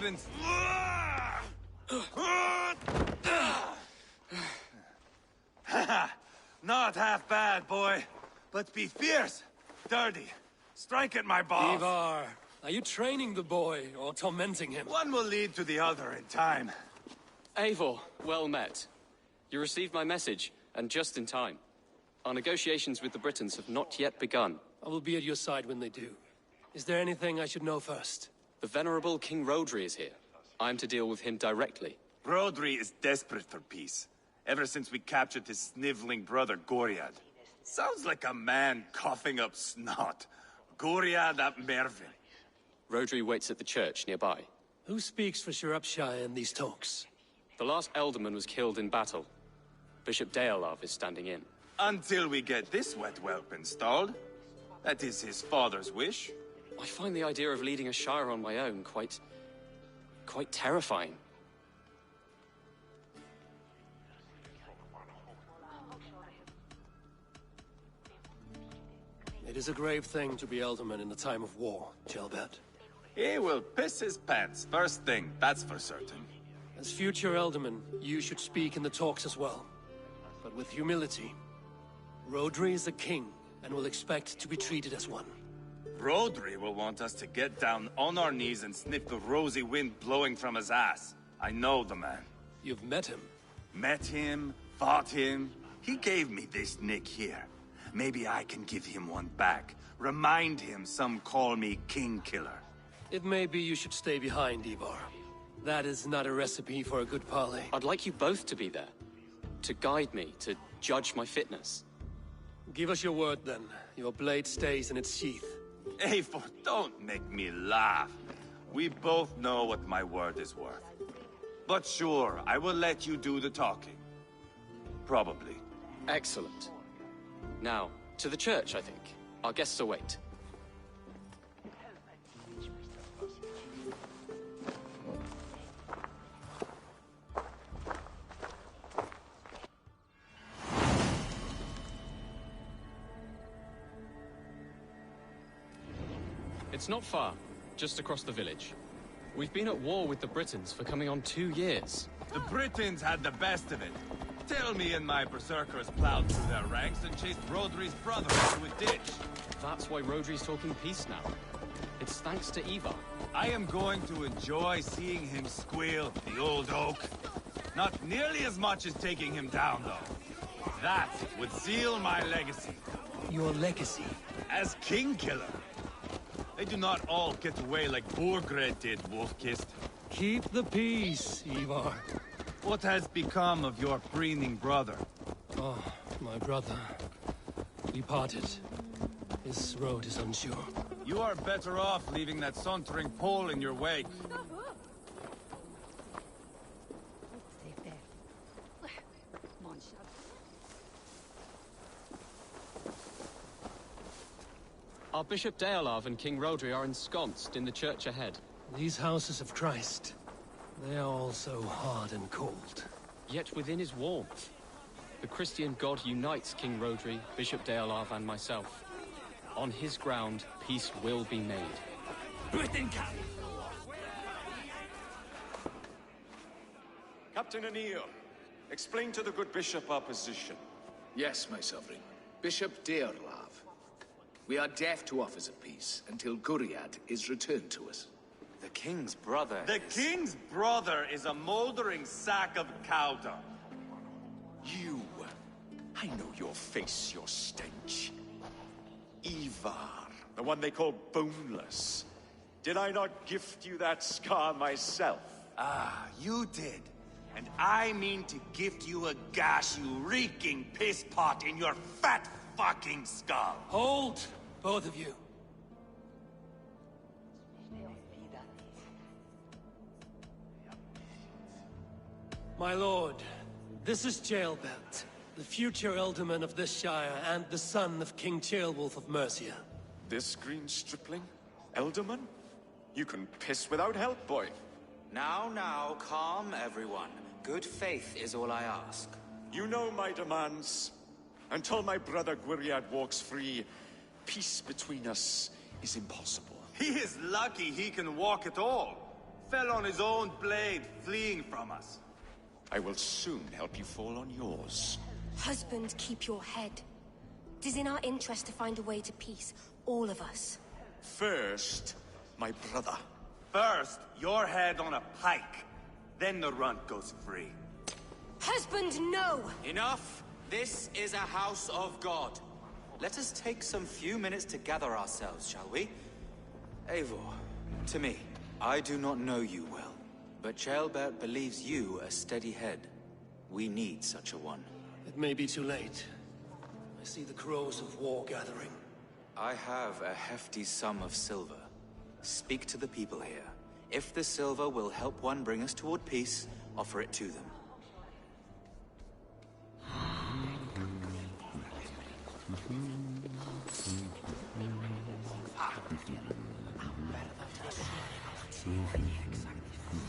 even... Not half bad, boy. But be fierce, dirty. Strike at my balls. Ivar, are you training the boy or tormenting him? One will lead to the other in time. Eivor, well met. You received my message, and just in time. Our negotiations with the Britons have not yet begun. I will be at your side when they do. Is there anything I should know first? The venerable King Rodri is here. I am to deal with him directly. Rodri is desperate for peace. Ever since we captured his sniveling brother, Goriad. Sounds like a man coughing up snot. Goriad ap Mervin. Rodri waits at the church nearby. Who speaks for Shropshire in these talks? The last Elderman was killed in battle. Bishop Deolav is standing in. Until we get this wet whelp installed. That is his father's wish. I find the idea of leading a shire on my own quite terrifying. It is a grave thing to be Elderman in a time of war, Gelbert. He will piss his pants first thing, that's for certain. As future Elderman, you should speak in the talks as well. But with humility. Rodri is a king, and will expect to be treated as one. Rodri will want us to get down on our knees and sniff the rosy wind blowing from his ass. I know the man. You've met him? Met him, fought him. He gave me this nick here. Maybe I can give him one back. Remind him some call me King Killer. It may be you should stay behind, Ivar. That is not a recipe for a good parley. I'd like you both to be there. To guide me, to judge my fitness. Give us your word, then. Your blade stays in its sheath. Eivor, don't make me laugh. We both know what my word is worth. But sure, I will let you do the talking. Probably. Excellent. Now, to the church, I think. Our guests await. It's not far, just across the village. We've been at war with the Britons for coming on 2 years. The Britons had the best of it. Tell me and my berserkers plowed through their ranks and chased Rodri's brother into a ditch. That's why Rodri's talking peace now. It's thanks to Ivar. I am going to enjoy seeing him squeal, the old oak. Not nearly as much as taking him down, though. That would seal my legacy. Your legacy? As King Killer. They do not all get away like Borgred did, Wolf-Kissed. Keep the peace, Ivar. What has become of your preening brother? Oh, my brother. We parted. His road is unsure. You are better off leaving that sauntering Pole in your wake. Our Bishop Deolav and King Rodri are ensconced in the church ahead. These houses of Christ, they are all so hard and cold. Yet within his warmth, the Christian God unites King Rodri, Bishop Deolav, and myself. On his ground, peace will be made. Britain can! Captain Anil, explain to the good bishop our position. Yes, my sovereign. Bishop Deolav. We are deaf to offers of peace until Guriad is returned to us. The king's brother The king's brother is a moldering sack of cow dung. You! I know your face, your stench. Ivar, the one they call boneless. Did I not gift you that scar myself? Ah, you did. And I mean to gift you a gash, you reeking piss pot in your fat fucking skull. Hold, both of you. My lord, this is Jailbelt, the future Elderman of this shire and the son of King Ceolwulf of Mercia. This green stripling? Elderman? You can piss without help, boy. Now, calm everyone. Good faith is all I ask. You know my demands. Until my brother Gwiriad walks free, peace between us is impossible. He is lucky he can walk at all. Fell on his own blade, fleeing from us. I will soon help you fall on yours. Husband, keep your head. It is in our interest to find a way to peace, all of us. First, my brother. First, your head on a pike. Then the runt goes free. Husband, no! Enough! This is a house of God. Let us take some few minutes to gather ourselves, shall we? Eivor, to me, I do not know you well, but Ceolbert believes you a steady head. We need such a one. It may be too late. I see the crows of war gathering. I have a hefty sum of silver. Speak to the people here. If the silver will help one bring us toward peace, offer it to them.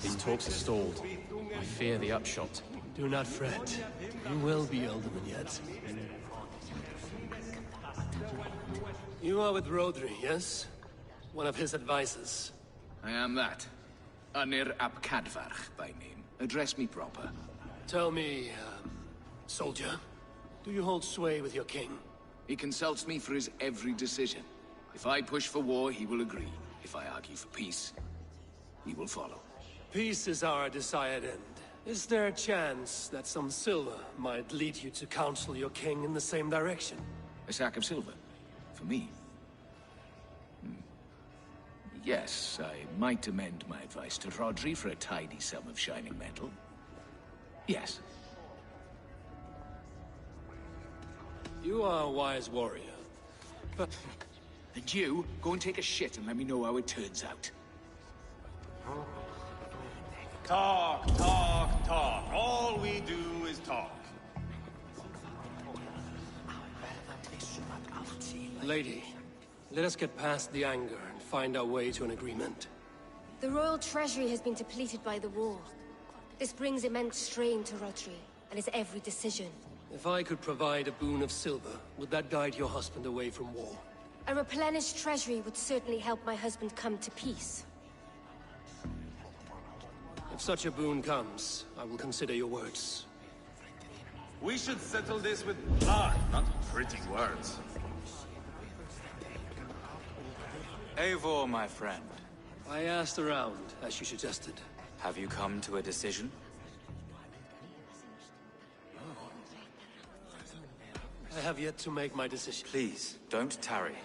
These talks are stalled. I fear the upshot. Do not fret. You will be Alderman yet. You are with Rodri, yes? One of his advisors. I am that. Anir ap Cadfarch by name. Address me proper. Tell me, soldier, do you hold sway with your king? He consults me for his every decision. If I push for war, he will agree. If I argue for peace, he will follow. Peace is our desired end. Is there a chance that some silver might lead you to counsel your king in the same direction? A sack of silver? For me? Yes, I might amend my advice to Rodri for a tidy sum of shining metal. Yes. You are a wise warrior, but... And you, go and take a shit and let me know how it turns out. Talk, talk, talk. All we do is talk. Lady, let us get past the anger and find our way to an agreement. The royal treasury has been depleted by the war. This brings immense strain to Rodri, and his every decision. If I could provide a boon of silver, would that guide your husband away from war? A replenished treasury would certainly help my husband come to peace. If such a boon comes, I will consider your words. We should settle this with blood, not pretty words. Eivor, my friend, I asked around, as you suggested. have you come to a decision? I have yet to make my decision. Please, don't tarry.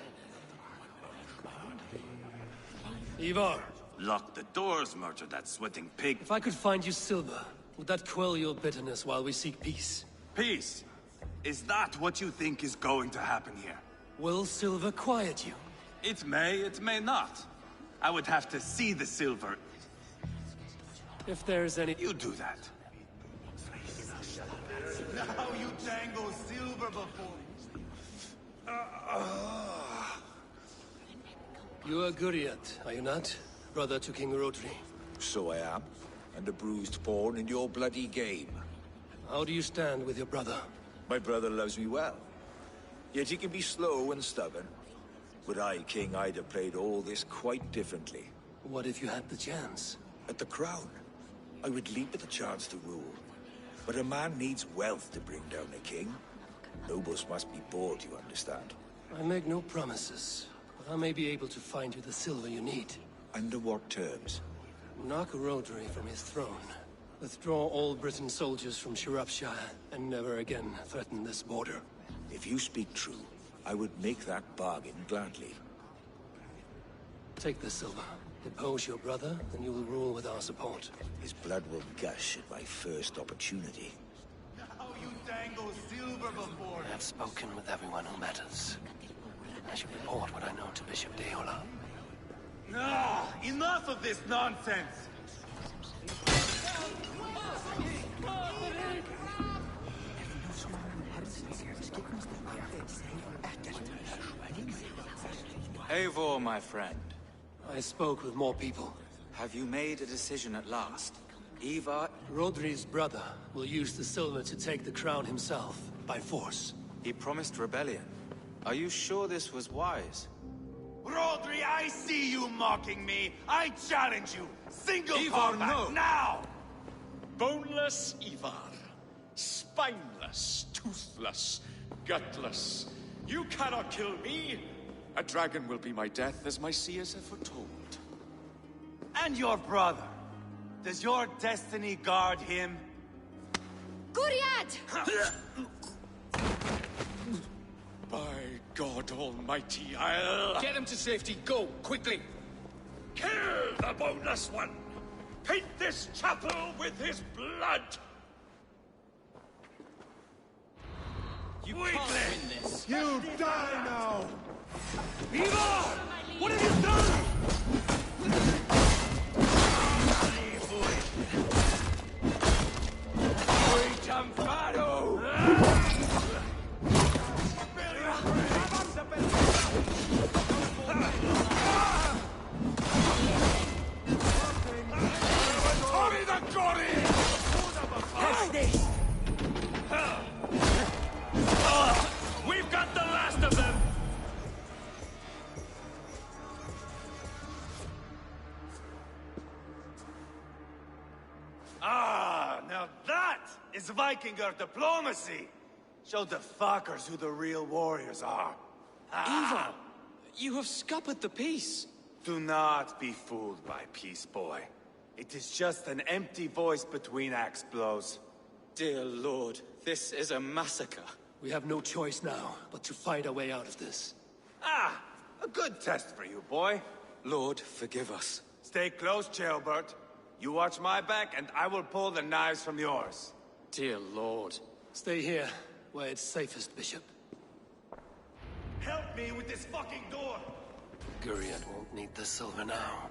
Ivar, Lock the doors, murder that sweating pig. if I could find you silver, would that quell your bitterness while we seek peace? Peace. Is that what you think is going to happen here? Will silver quiet you? It may not. I would have to see the silver. If there's any... You do that. Now you dangle silver before me. You are Guriat, are you not? Brother to King Rodri. So I am, and a bruised pawn in your bloody game. How do you stand with your brother? My brother loves me well, yet he can be slow and stubborn. Were I king, I'd have played all this quite differently. What if you had the chance? At the crown, I would leap at the chance to rule. But a man needs wealth to bring down a king. Nobles must be bought, you understand. I make no promises, but I may be able to find you the silver you need. Under what terms? Knock Rodri from his throne. Withdraw all Britain soldiers from Shropshire, and never again threaten this border. If you speak true, I would make that bargain gladly. Take this silver. Depose your brother, and you will rule with our support. His blood will gush at my first opportunity. Now you dangle silver before I me. have spoken with everyone who matters. I should report what I know to Bishop Deola. Ah, enough of this nonsense! Eivor, my friend, I spoke with more people. have you made a decision at last? Ivar, Rodri's brother will use the silver to take the crown himself, by force. he promised rebellion. Are you sure this was wise? Rodri, I see you mocking me. I challenge you. Single Ivar, combat, no. now! Boneless Ivar. Spineless, toothless, gutless. You cannot kill me. A dragon will be my death, as my seers have foretold. And your brother. Does your destiny guard him? Guriad! By God Almighty, I'll... Get him to safety. Go, quickly. Kill the boneless one! Paint this chapel with his blood! You can't win this. You die now! Ivar! What have you done? We've got the last of them! Ah, now that is Vikinger diplomacy! Show the fuckers who the real warriors are. Ivar, you have scuppered the peace. Do not be fooled by peace, boy. It is just an empty voice between axe blows. Dear Lord, this is a massacre. We have no choice now, but to find our way out of this. Ah, a good test for you, boy. Lord, forgive us. Stay close, Chaelbert. You watch my back, and I will pull the knives from yours. Dear Lord. Stay here, where it's safest, Bishop. Help me with this fucking door! Guriad won't need the silver now.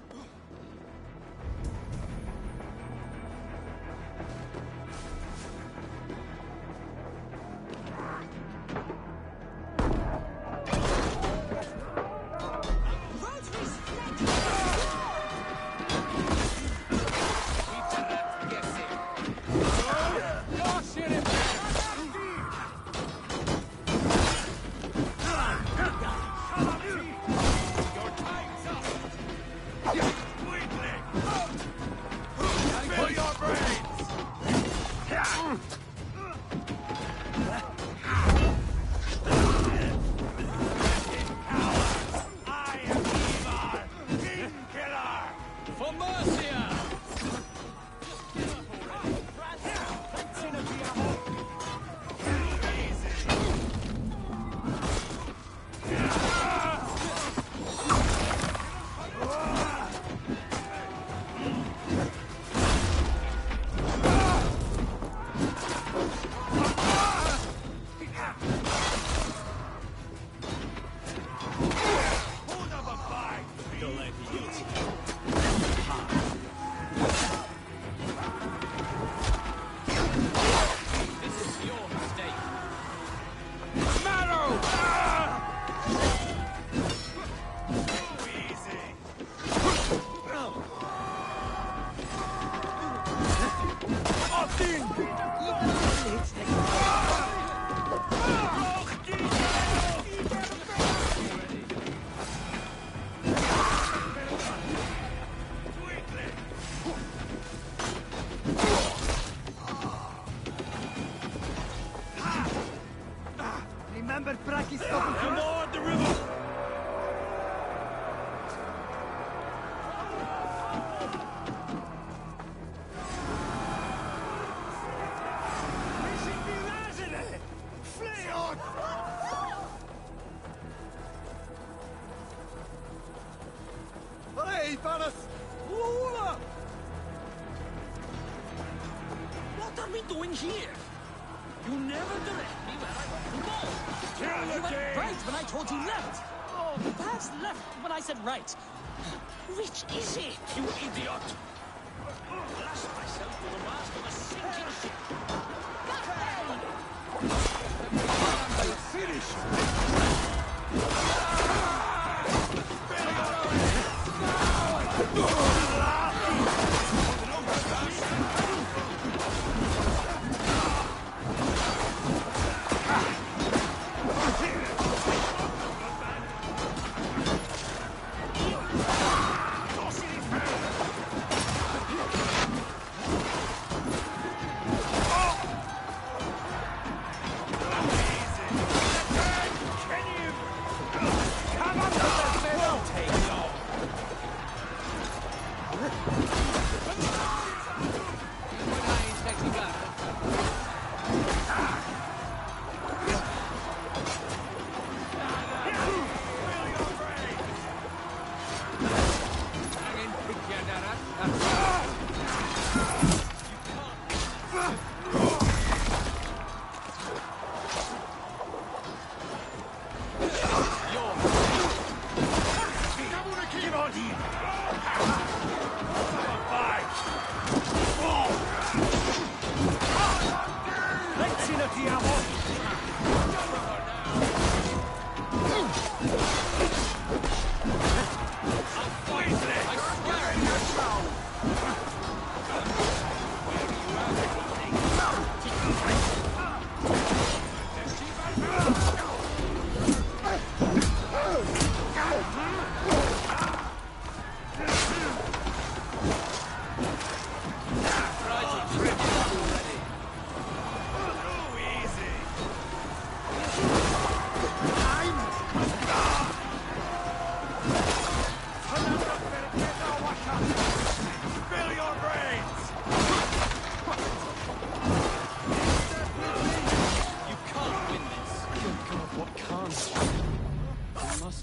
What are we doing here? You never direct me where I want to go. You went right when I told you left. Oh, perhaps left when I said right. Which is it, you idiot? Blast myself with the mast of a sinking ship.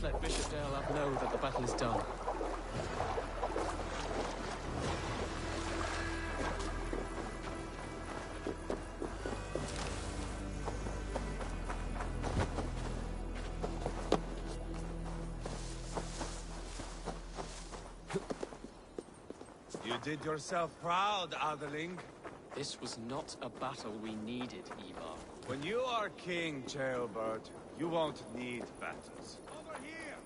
Let Bishop Deolav know that the battle is done. You did yourself proud, Adeling. This was not a battle we needed, Ivar. When you are king, Jailbird, you won't need battles. Over here!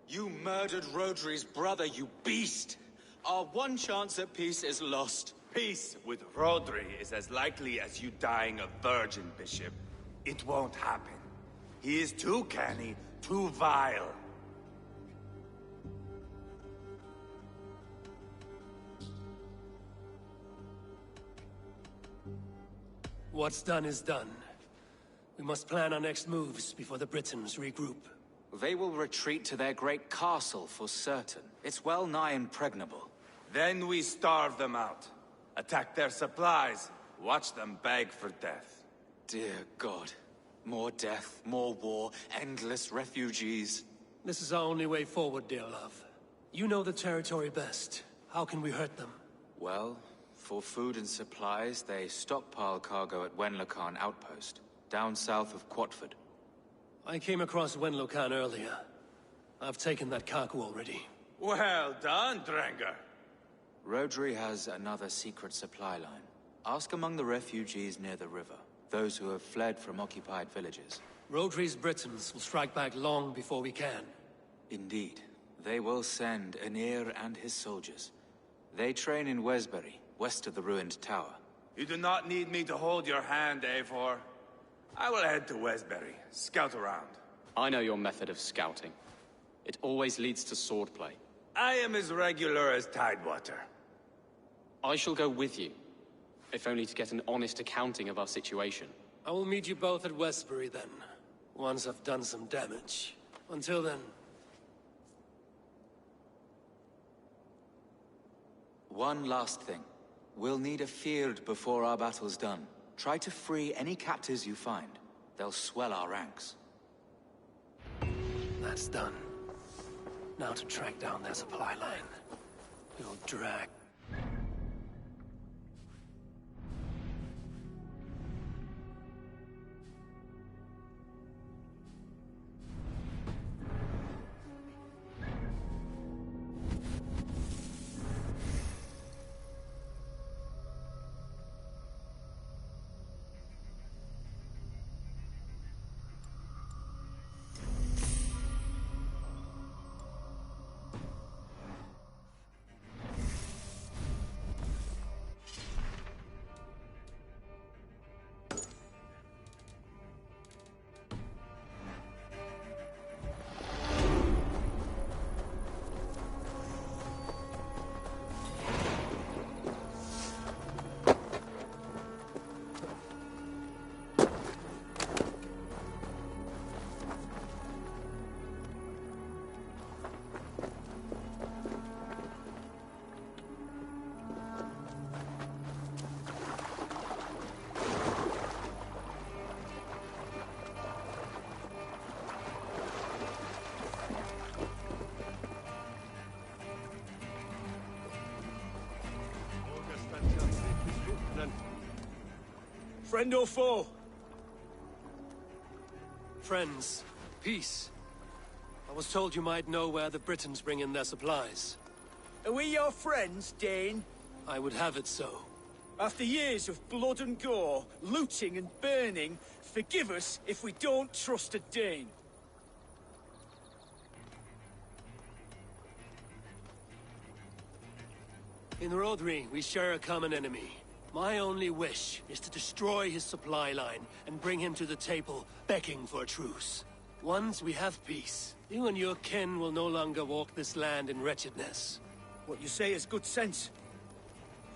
You murdered Rodri's brother, you beast! Our one chance at peace is lost. Peace with Rodri is as likely as you dying a virgin, Bishop. It won't happen. He is too canny, too vile. What's done is done. We must plan our next moves before the Britons regroup. They will retreat to their great castle for certain. It's well nigh impregnable. Then we starve them out. Attack their supplies. Watch them beg for death. Dear God. More death, more war, endless refugees. This is our only way forward, dear love. You know the territory best. How can we hurt them? Well, for food and supplies, they stockpile cargo at Wenlocan Outpost, down south of Quatford. I came across Wenlocan earlier. I've taken that cargo already. Well done, Drengar. Rodri has another secret supply line. Ask among the refugees near the river, those who have fled from occupied villages. Rodri's Britons will strike back long before we can. Indeed. They will send Aenir and his soldiers. They train in Wesbury, west of the ruined tower. You do not need me to hold your hand, Eivor. I will head to Wesbury, scout around. I know your method of scouting. It always leads to swordplay. I am as regular as Tidewater. I shall go with you, if only to get an honest accounting of our situation. I will meet you both at Westbury then, once I've done some damage. Until then... One last thing. We'll need a field before our battle's done. Try to free any captives you find. They'll swell our ranks. That's done. Now to track down their supply line. It'll drag. Friend or foe? Friends. Peace. I was told you might know where the Britons bring in their supplies. Are we your friends, Dane? I would have it so. After years of blood and gore, looting and burning, forgive us if we don't trust a Dane. In Rodri, we share a common enemy. My only wish is to destroy his supply line and bring him to the table, begging for a truce. Once we have peace, you and your kin will no longer walk this land in wretchedness. What you say is good sense.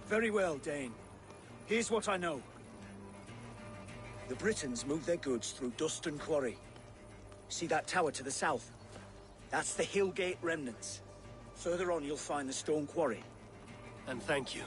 Very well, Dane. Here's what I know. The Britons move their goods through dust and quarry. See that tower to the south? That's the Hillgate remnants. Further on, you'll find the stone quarry. And thank you.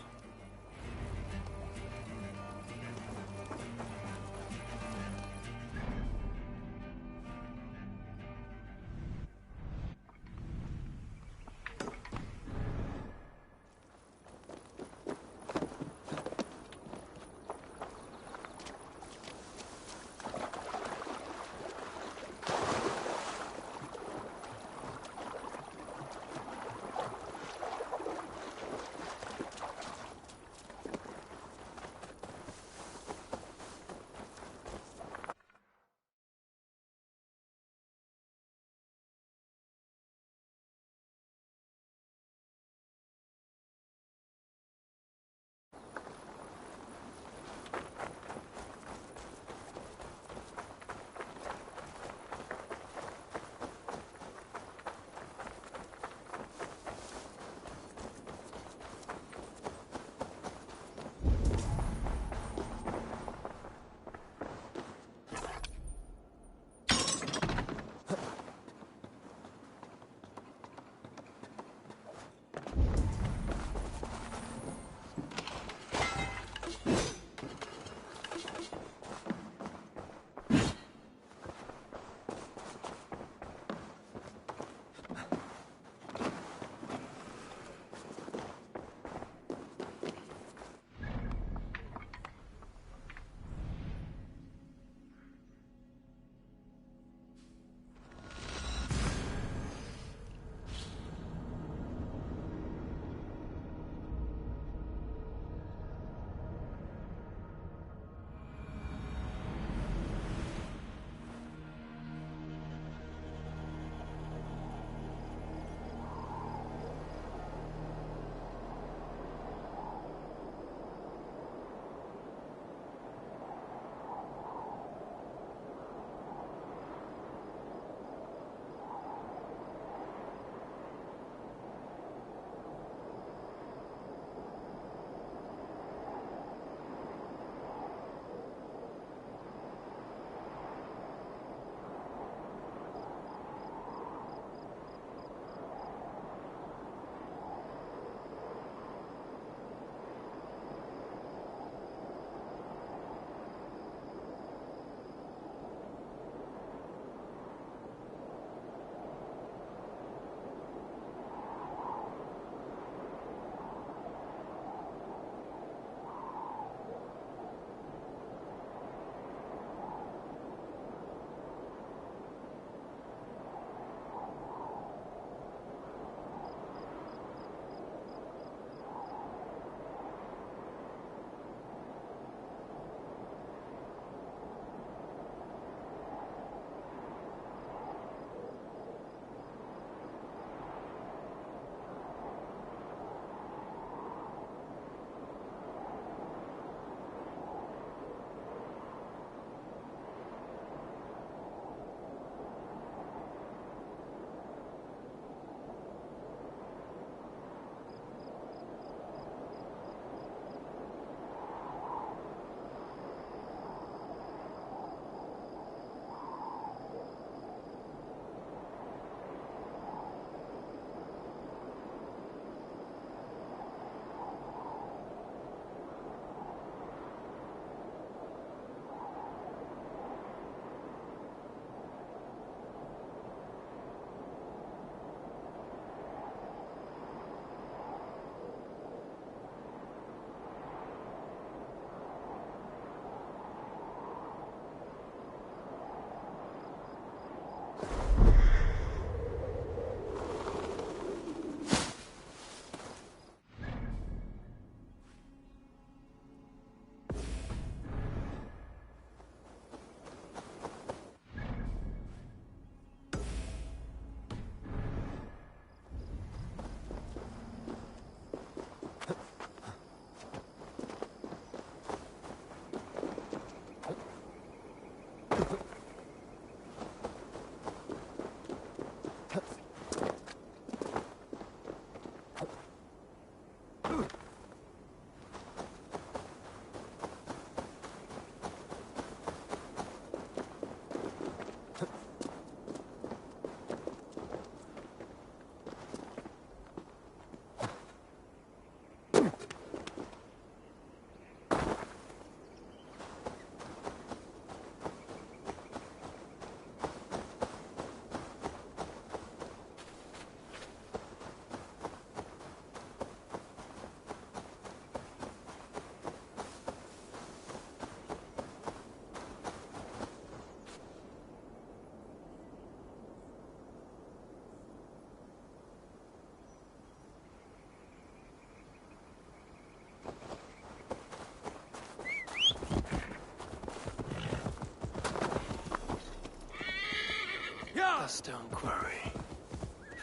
stone quarry,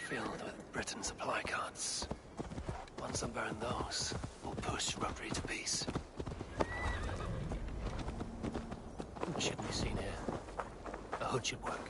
filled with Britain supply carts. Once I burn those, we'll push Rotary to peace. What should be seen here? A hood should work.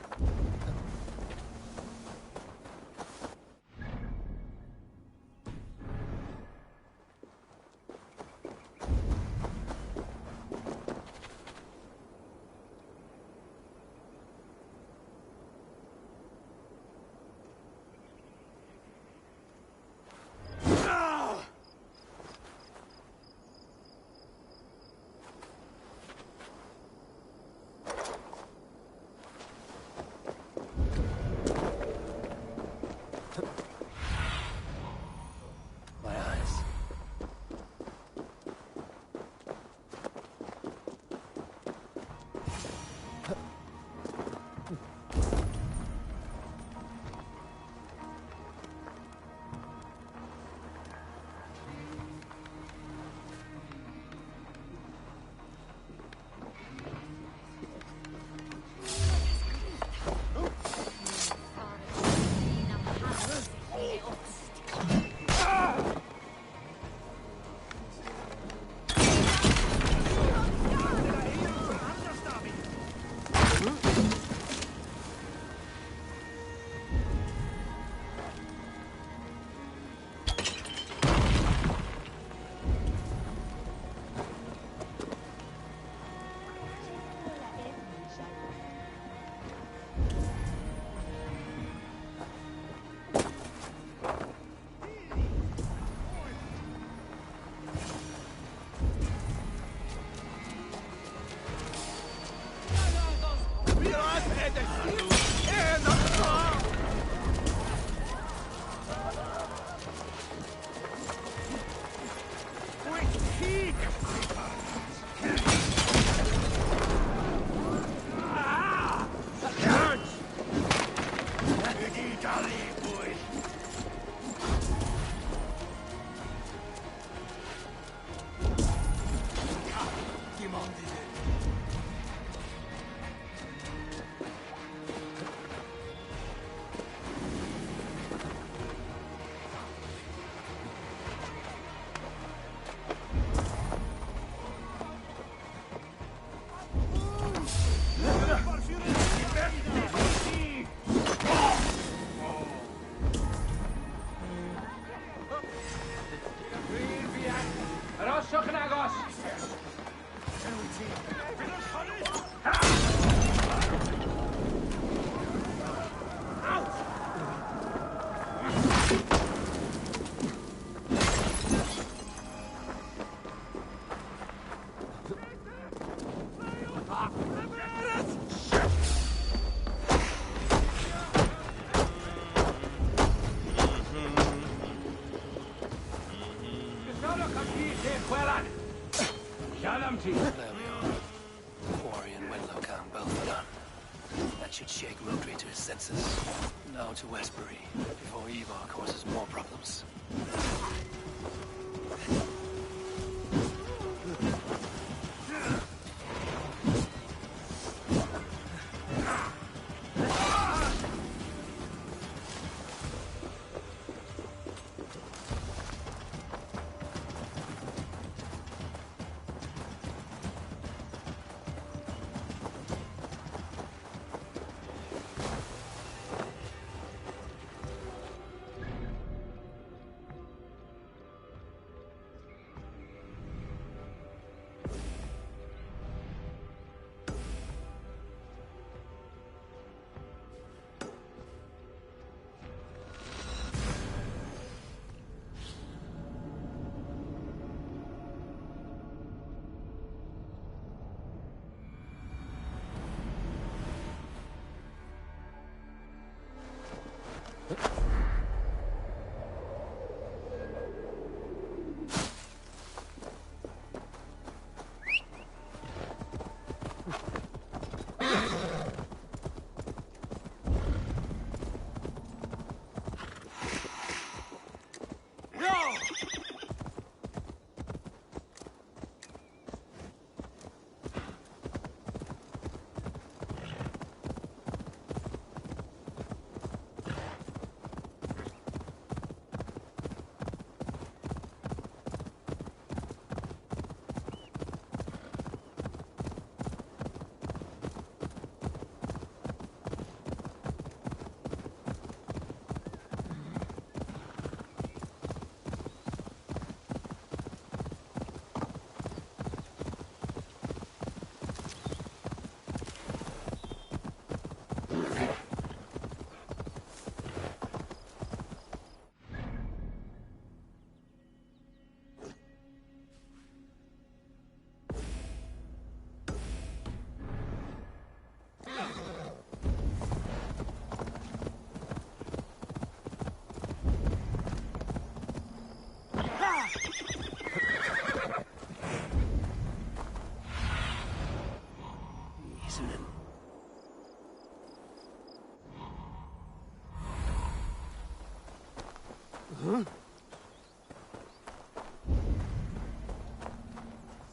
There we are. Quarry and Winlow both are done. That should shake Rotary to his senses. Now to Westbury, before Ivar causes more problems.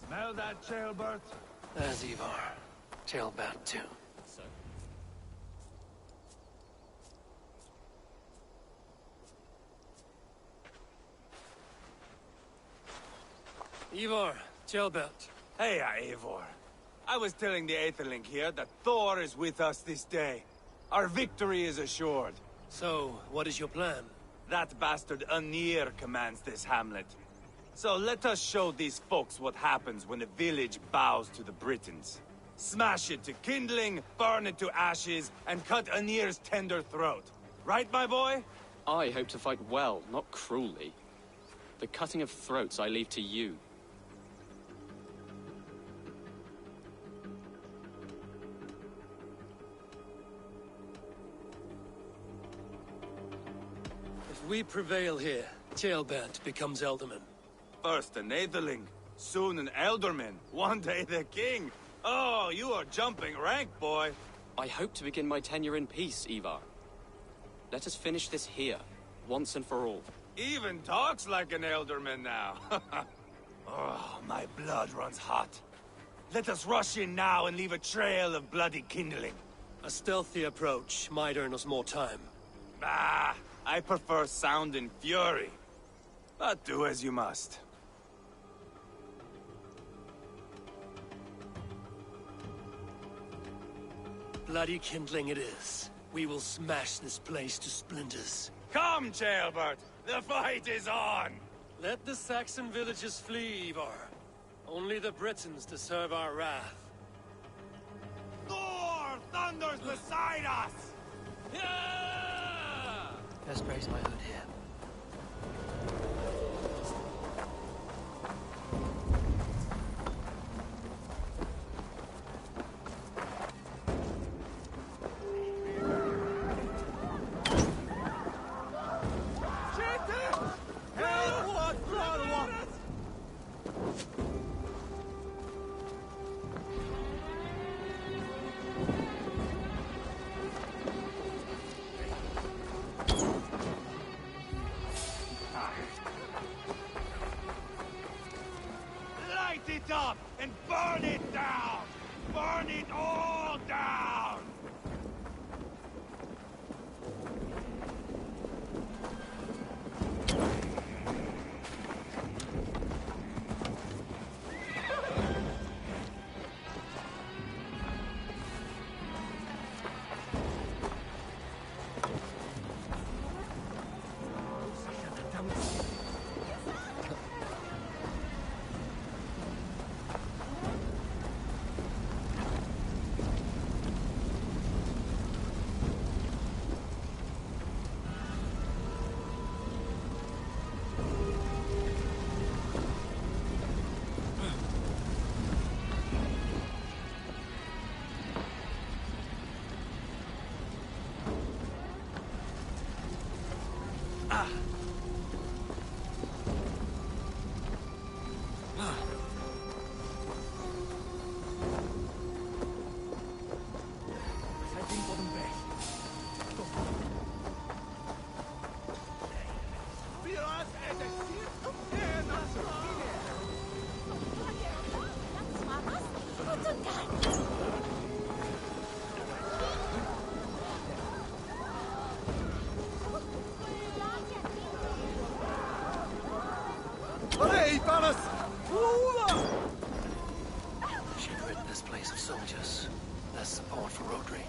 Smell that, Jailbert? There's Ivar. Jailbird too. So? Ivar, Jailbird. Hey, Eivor. I was telling the Aetherling here that Thor is with us this day. Our victory is assured. So, what is your plan? That bastard Anir commands this hamlet. So let us show these folks what happens when a village bows to the Britons. Smash it to kindling, burn it to ashes, and cut Anir's tender throat. Right, my boy? I hope to fight well, not cruelly. The cutting of throats I leave to you. If we prevail here, Jailbird becomes Elderman. First an Aetherling, soon an Elderman, one day the king. Oh, you are jumping rank, boy. I hope to begin my tenure in peace, Ivar. Let us finish this here, once and for all. Even talks like an Elderman now. Oh, my blood runs hot. Let us rush in now and leave a trail of bloody kindling. A stealthy approach might earn us more time. Ah, I prefer sound and fury. But do as you must. Bloody kindling it is. We will smash this place to splinters. Come, Jailbert! The fight is on! Let the Saxon villages flee, Ivar. Only the Britons deserve our wrath. Thor thunders beside us! Yeah! Best raise my hood here. Light it up and burn it down! Burn it all down! Should rid this place of soldiers. Less support for Rodri.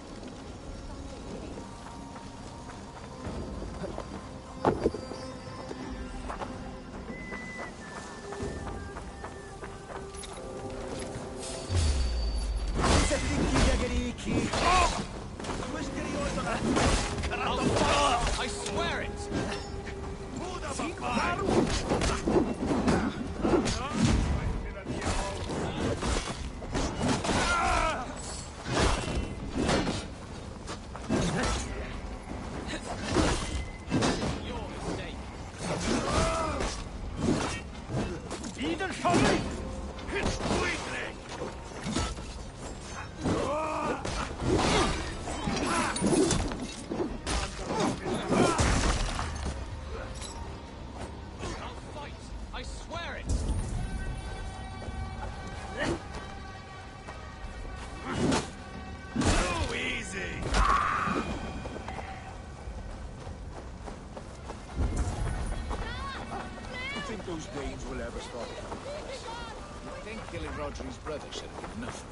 I swear it! think those Danes will ever stop coming? You think killing Rodri's brother should have been enough?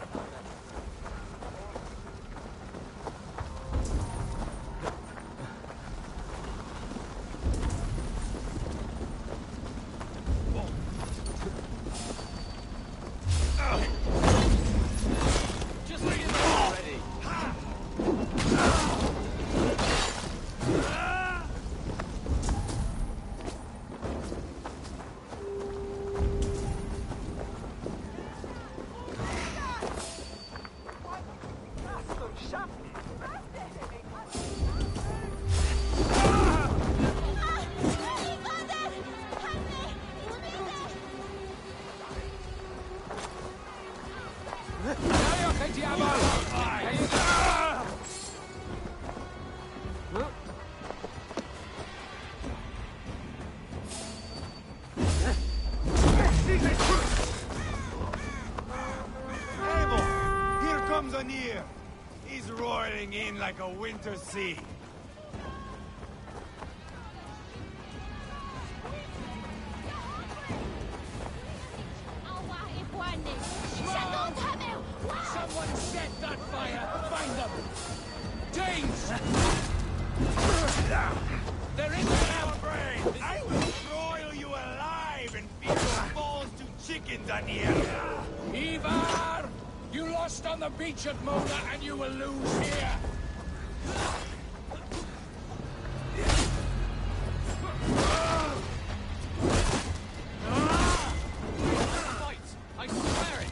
Just leave it already. Eivor, here comes Anir. He's roaring in like a winter sea. Someone set that fire! Find them! Danes! They're in Our brain! I will broil you alive and feed your balls to chickens, Anir! Ivar! You lost on the beach at Mona, and you will lose here! Fight! I swear it!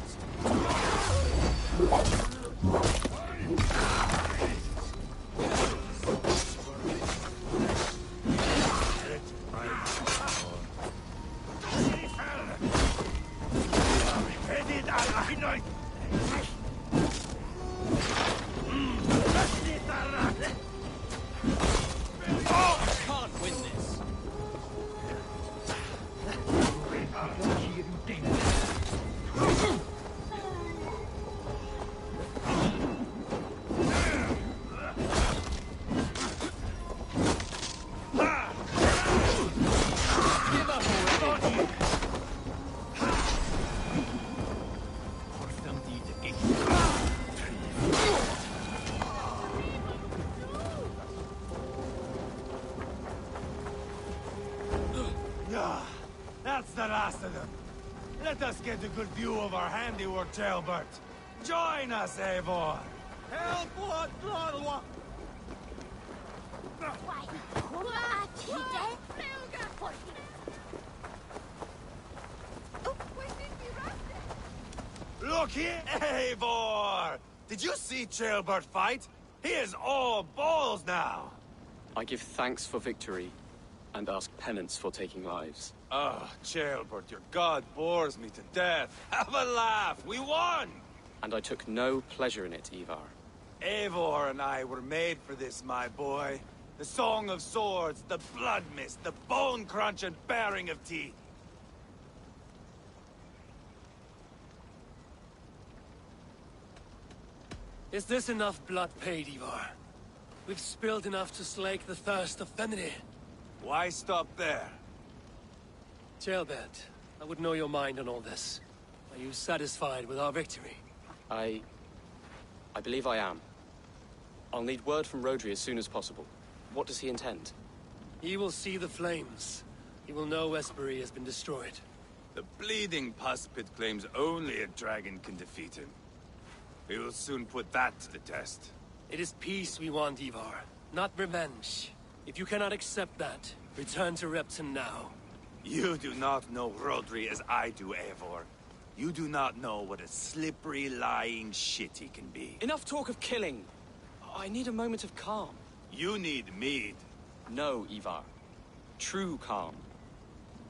I can't win this. Give up already. Ah, that's the last of them. Let us get a good view of our handiwork, Jailbert. Join us, Eivor. Help what? Look here, Eivor! Did you see Jailbert fight? He is all balls now. I give thanks for victory, and ask penance for taking lives. Ah, Jailbert, your god bores me to death. Have a laugh, we won! And I took no pleasure in it, Ivar. Eivor and I were made for this, my boy. The song of swords, the blood mist, the bone crunch and baring of teeth. Is this enough blood paid, Ivar? We've spilled enough to slake the thirst of Feminine. Why stop there? Jailbert, I would know your mind on all this. Are you satisfied with our victory? I believe I am. I'll need word from Rodri as soon as possible. What does he intend? He will see the flames. He will know Espery has been destroyed. The bleeding pus pit claims only a dragon can defeat him. We will soon put that to the test. It is peace we want, Ivar, not revenge. If you cannot accept that, return to Repton now. You do not know Rodri as I do, Eivor. You do not know what a slippery, lying shit he can be. Enough talk of killing! I need a moment of calm. You need mead. No, Ivar. True calm.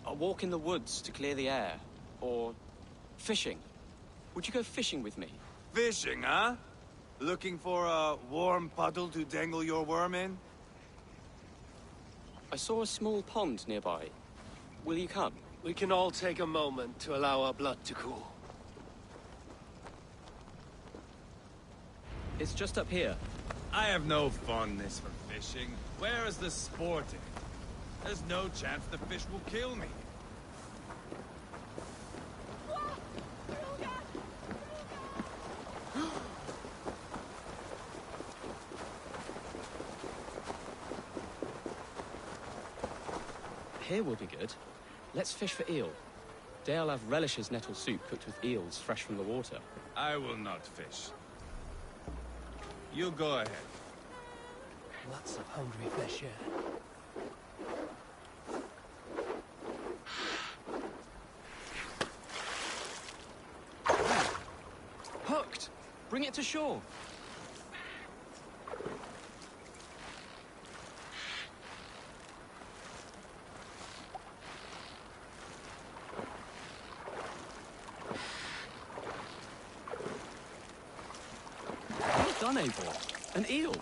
A walk in the woods to clear the air. Or fishing. Would you go fishing with me? Fishing, huh? Looking for a warm puddle to dangle your worm in? I saw a small pond nearby. Will you come? We can all take a moment to allow our blood to cool. It's just up here. I have no fondness for fishing. Where is the sport in it? There's no chance the fish will kill me. here will be good. Let's fish for eel. Deolav relishes nettle soup cooked with eels fresh from the water. I will not fish. You go ahead. Lots of hungry fish here. Hooked! Bring it to shore. Well done, Eivor. An eel.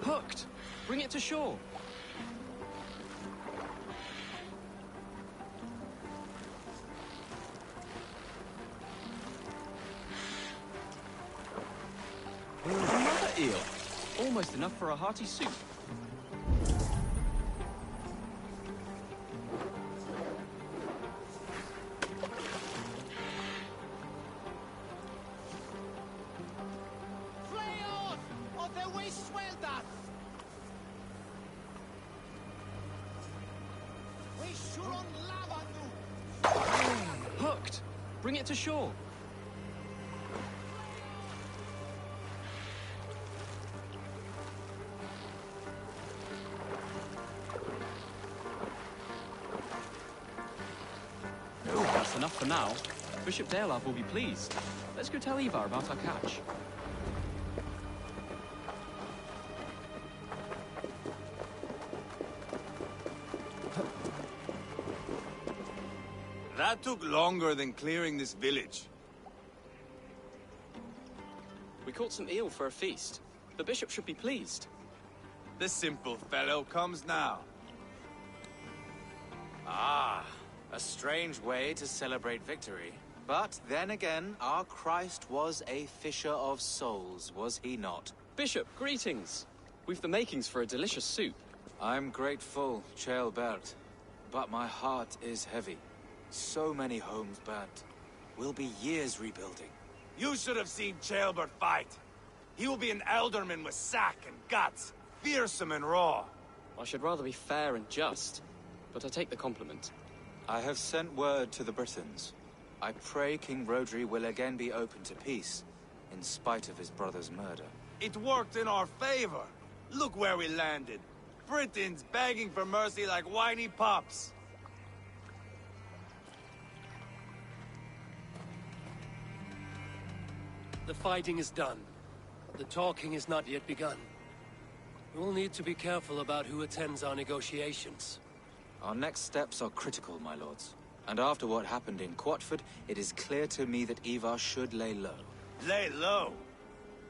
Hooked! Bring it to shore. Another eel. Almost enough for a hearty soup. Hooked! Bring it to shore. Oh, that's enough for now. Bishop Deolav will be pleased. Let's go tell Ivar about our catch. That took longer than clearing this village. We caught some eel for a feast. The bishop should be pleased. The simple fellow comes now. Ah, a strange way to celebrate victory. But then again, our Christ was a fisher of souls, was he not? Bishop, greetings. We've the makings for a delicious soup. I'm grateful, Ceolbert, but my heart is heavy. So many homes burnt. We'll be years rebuilding. You should have seen Ceolbert fight. He will be an alderman with sack and guts, fearsome and raw. I should rather be fair and just, but I take the compliment. I have sent word to the Britons. I pray King Rodri will again be open to peace, in spite of his brother's murder. It worked in our favor. Look where we landed. Britons begging for mercy like whiny pups. The fighting is done. The talking is not yet begun. We'll need to be careful about who attends our negotiations. Our next steps are critical, my lords. And after what happened in Quatford, it is clear to me that Ivar should lay low. Lay low?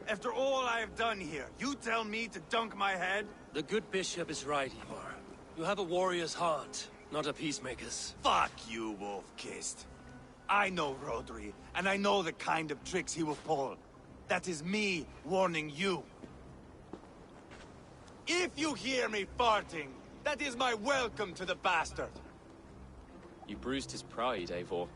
After all I have done here, you tell me to dunk my head? The good bishop is right, Ivar. You have a warrior's heart, not a peacemaker's. Fuck you, wolf-kissed. I know Rodri, and I know the kind of tricks he will pull. That is me warning you. If you hear me farting, that is my welcome to the bastard. You bruised his pride, Eivor.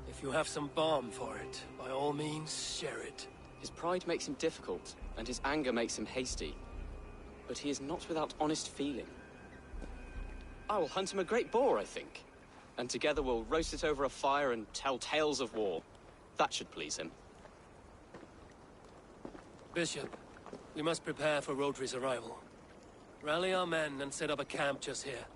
If you have some balm for it, by all means, share it. His pride makes him difficult, and his anger makes him hasty. But he is not without honest feeling. I will hunt him a great boar, I think. And together we'll roast it over a fire and tell tales of war. That should please him. Bishop, we must prepare for Rodri's arrival. Rally our men and set up a camp just here.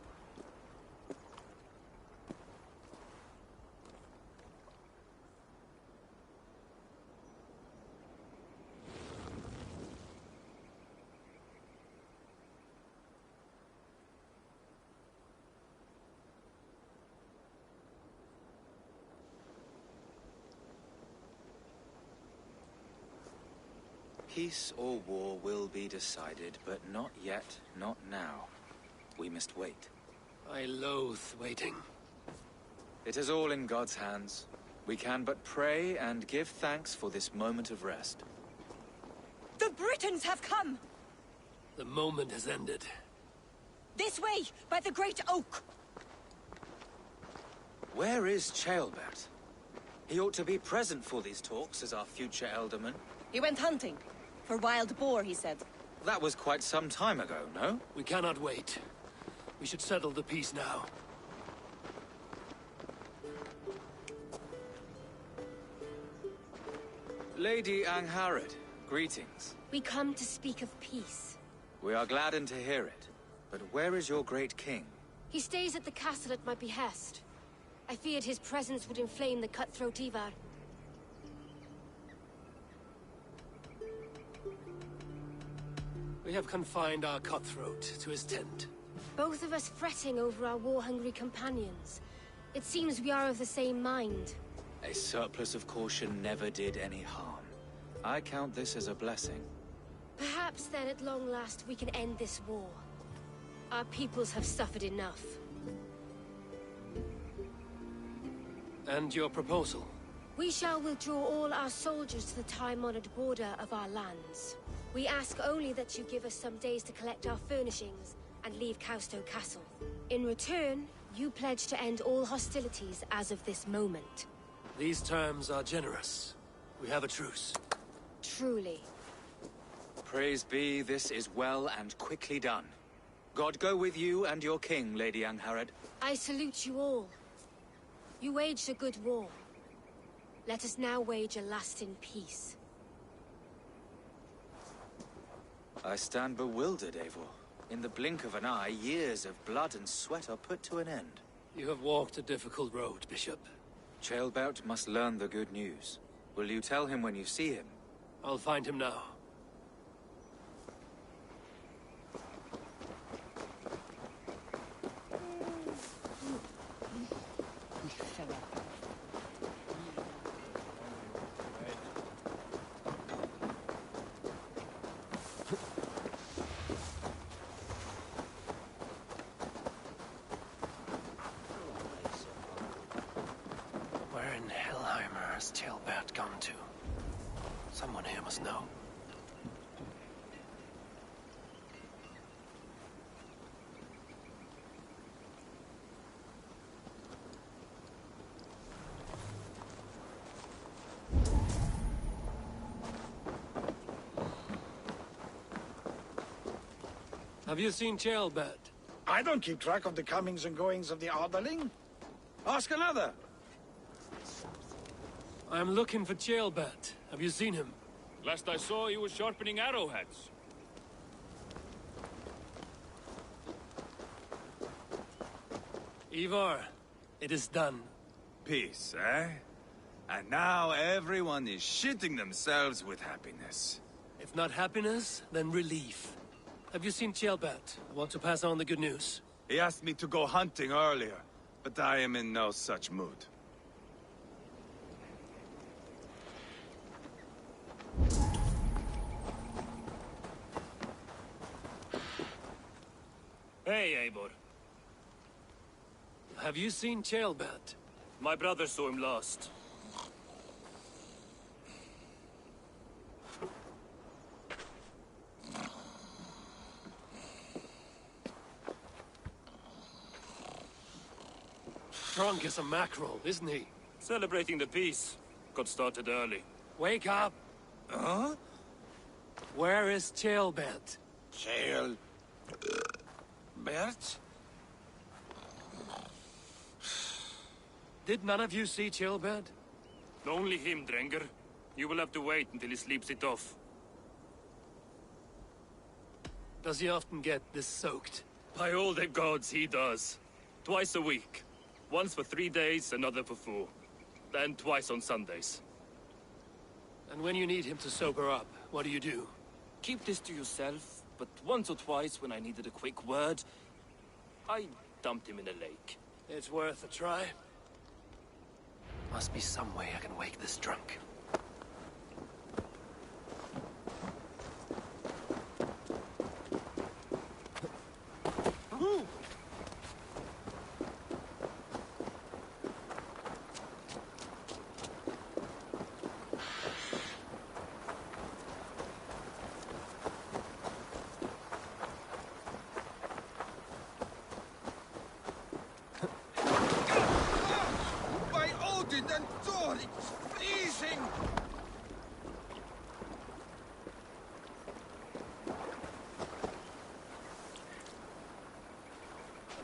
Peace or war will be decided, but not yet, not now. We must wait. I loathe waiting. It is all in God's hands. We can but pray and give thanks for this moment of rest. The Britons have come! The moment has ended. This way, by the Great Oak! Where is Ceolbert? He ought to be present for these talks as our future Elderman. He went hunting. For wild boar, he said. That was quite some time ago, no? We cannot wait. We should settle the peace now. Lady Angharad, greetings. We come to speak of peace. We are gladdened to hear it. But where is your great king? He stays at the castle at my behest. I feared his presence would inflame the cutthroat Ivar. We have confined our cutthroat to his tent. Both of us fretting over our war-hungry companions. It seems we are of the same mind. A surplus of caution never did any harm. I count this as a blessing. Perhaps then at long last we can end this war. Our peoples have suffered enough. And your proposal? We shall withdraw all our soldiers to the time-honored border of our lands. We ask only that you give us some days to collect our furnishings and leave Causto Castle. In return, you pledge to end all hostilities as of this moment. These terms are generous. We have a truce. Truly. Praise be, this is well and quickly done. God go with you and your king, Lady Angharad. I salute you all. You waged a good war. Let us now wage a lasting peace. I stand bewildered, Eivor. In the blink of an eye, years of blood and sweat are put to an end. You have walked a difficult road, Bishop. Ceolbert must learn the good news. Will you tell him when you see him? I'll find him now. Where in Hellheimer has Ceolbert gone to? Someone here must know. Have you seen Ceolbert? I don't keep track of the comings and goings of the Arderling. Ask another. I'm looking for Ceolbert. Have you seen him? Last I saw, he was sharpening arrowheads. Ivar, it is done. Peace, eh? And now everyone is shitting themselves with happiness. If not happiness, then relief. Have you seen Ceolbert? I want to pass on the good news. He asked me to go hunting earlier, but I am in no such mood. Hey, Eivor. Have you seen Ceolbert? My brother saw him last. Drunk as a mackerel, isn't he? Celebrating the peace. Got started early. Wake up! Huh? Where is Ceolbert? Bert? Did none of you see Ceolbert? Only him, Drenger. You will have to wait until he sleeps it off. Does he often get this soaked? By all the gods, he does. Twice a week. Once for 3 days, another for 4. Then twice on Sundays. And when you need him to sober up, what do? Keep this to yourself, but once or twice when I needed a quick word, I dumped him in a lake. It's worth a try. Must be some way I can wake this drunk.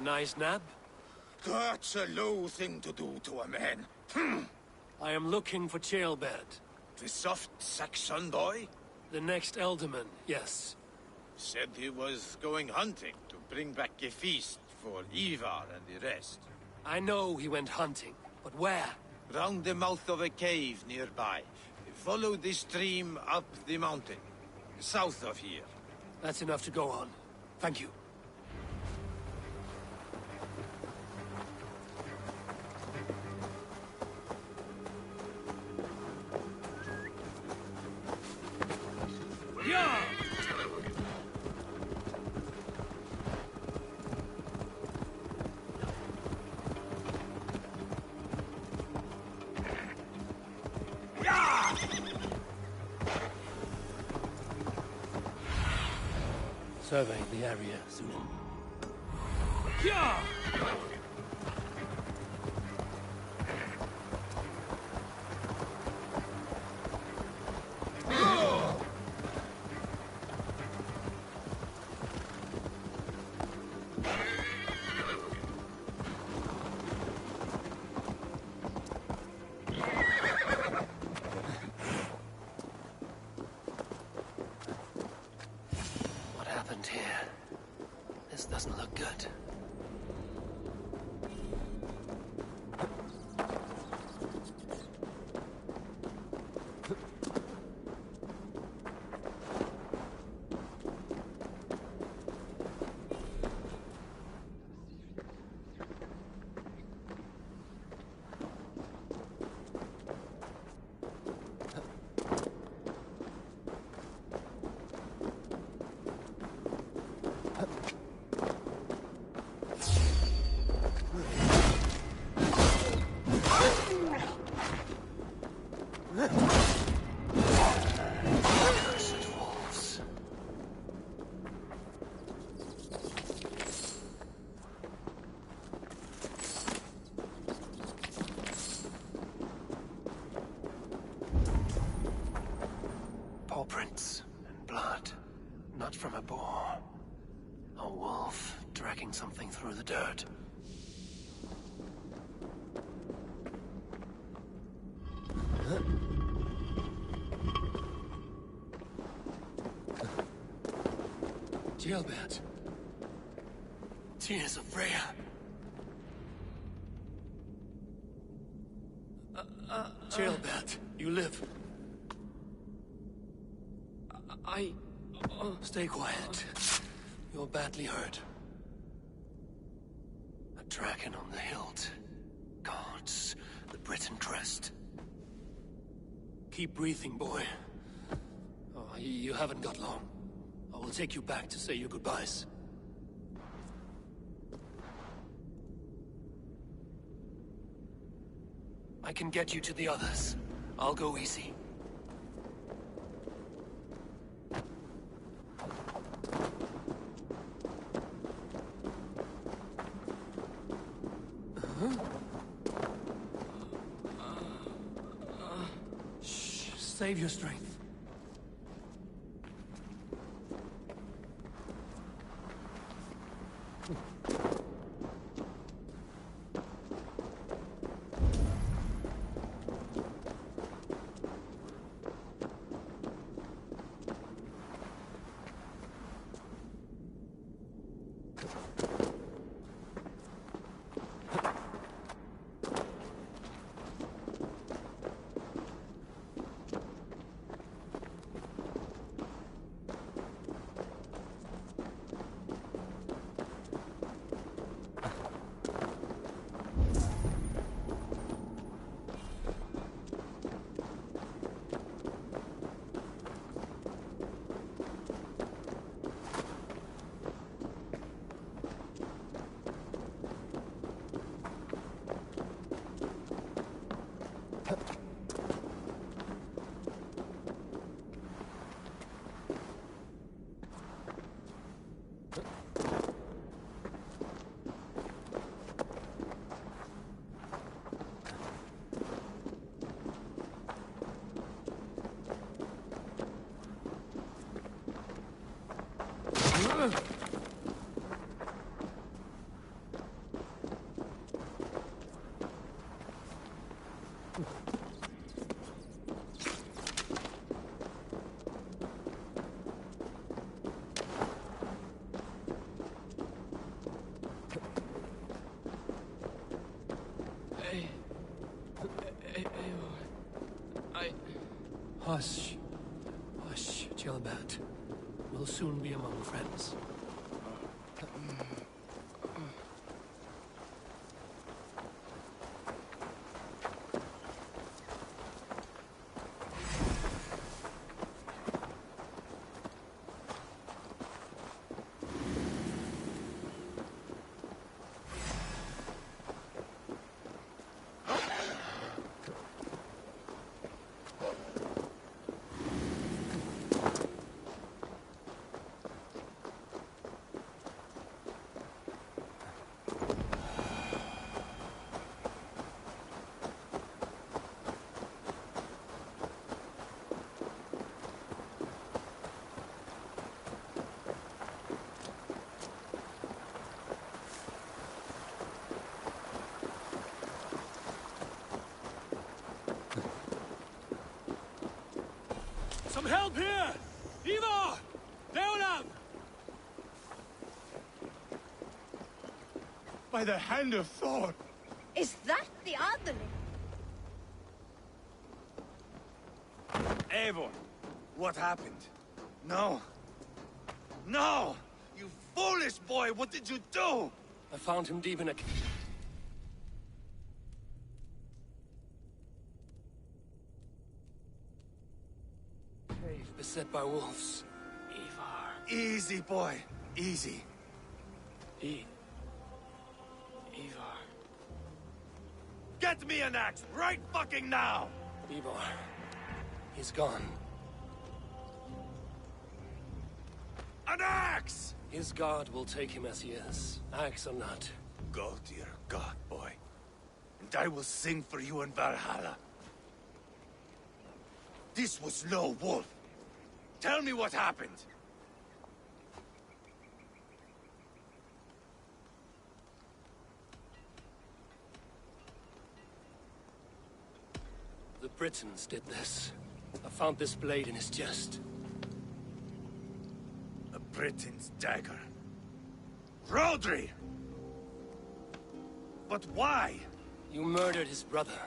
Nice nap? That's a low thing to do to a man. I am looking for Chaelbert. The soft Saxon boy? The next Elderman, yes. Said he was going hunting to bring back a feast for Ivar and the rest. I know he went hunting, but where? Round the mouth of a cave nearby. Follow the stream up the mountain. South of here. That's enough to go on. Thank you. Yeah! Surveying the area, Zulu. Yeah! What happened here? This doesn't look good. Cursed wolves. Paw prints and blood. Not from a boar. A wolf dragging something through the dirt. Chaelbert. Tears of Freya. Chaelbert, you live. Stay quiet. You're badly hurt. A dragon on the hilt. Gods, the Britain crest. Keep breathing, boy. Oh, you haven't got long. I will take you back to say your goodbyes. I can get you to the others. I'll go easy. Shh, save your strength. Hush. Hush, Gilbert. We'll soon be among friends. Some help here! Eva! Leonard! By the hand of Thor! Is that the Adler? Eivor, what happened? No. No! You foolish boy, what did you do? I found him deep in a... cave beset by wolves. Ivar. Easy, boy. Easy. Ivar. Get me an axe right fucking now! Ivar. He's gone. An axe! His god will take him as he is, axe or not. Go to your god, boy. And I will sing for you in Valhalla. This was no wolf. Tell me what happened. The Britons did this. I found this blade in his chest. A Briton's dagger. Rodri! But why? You murdered his brother.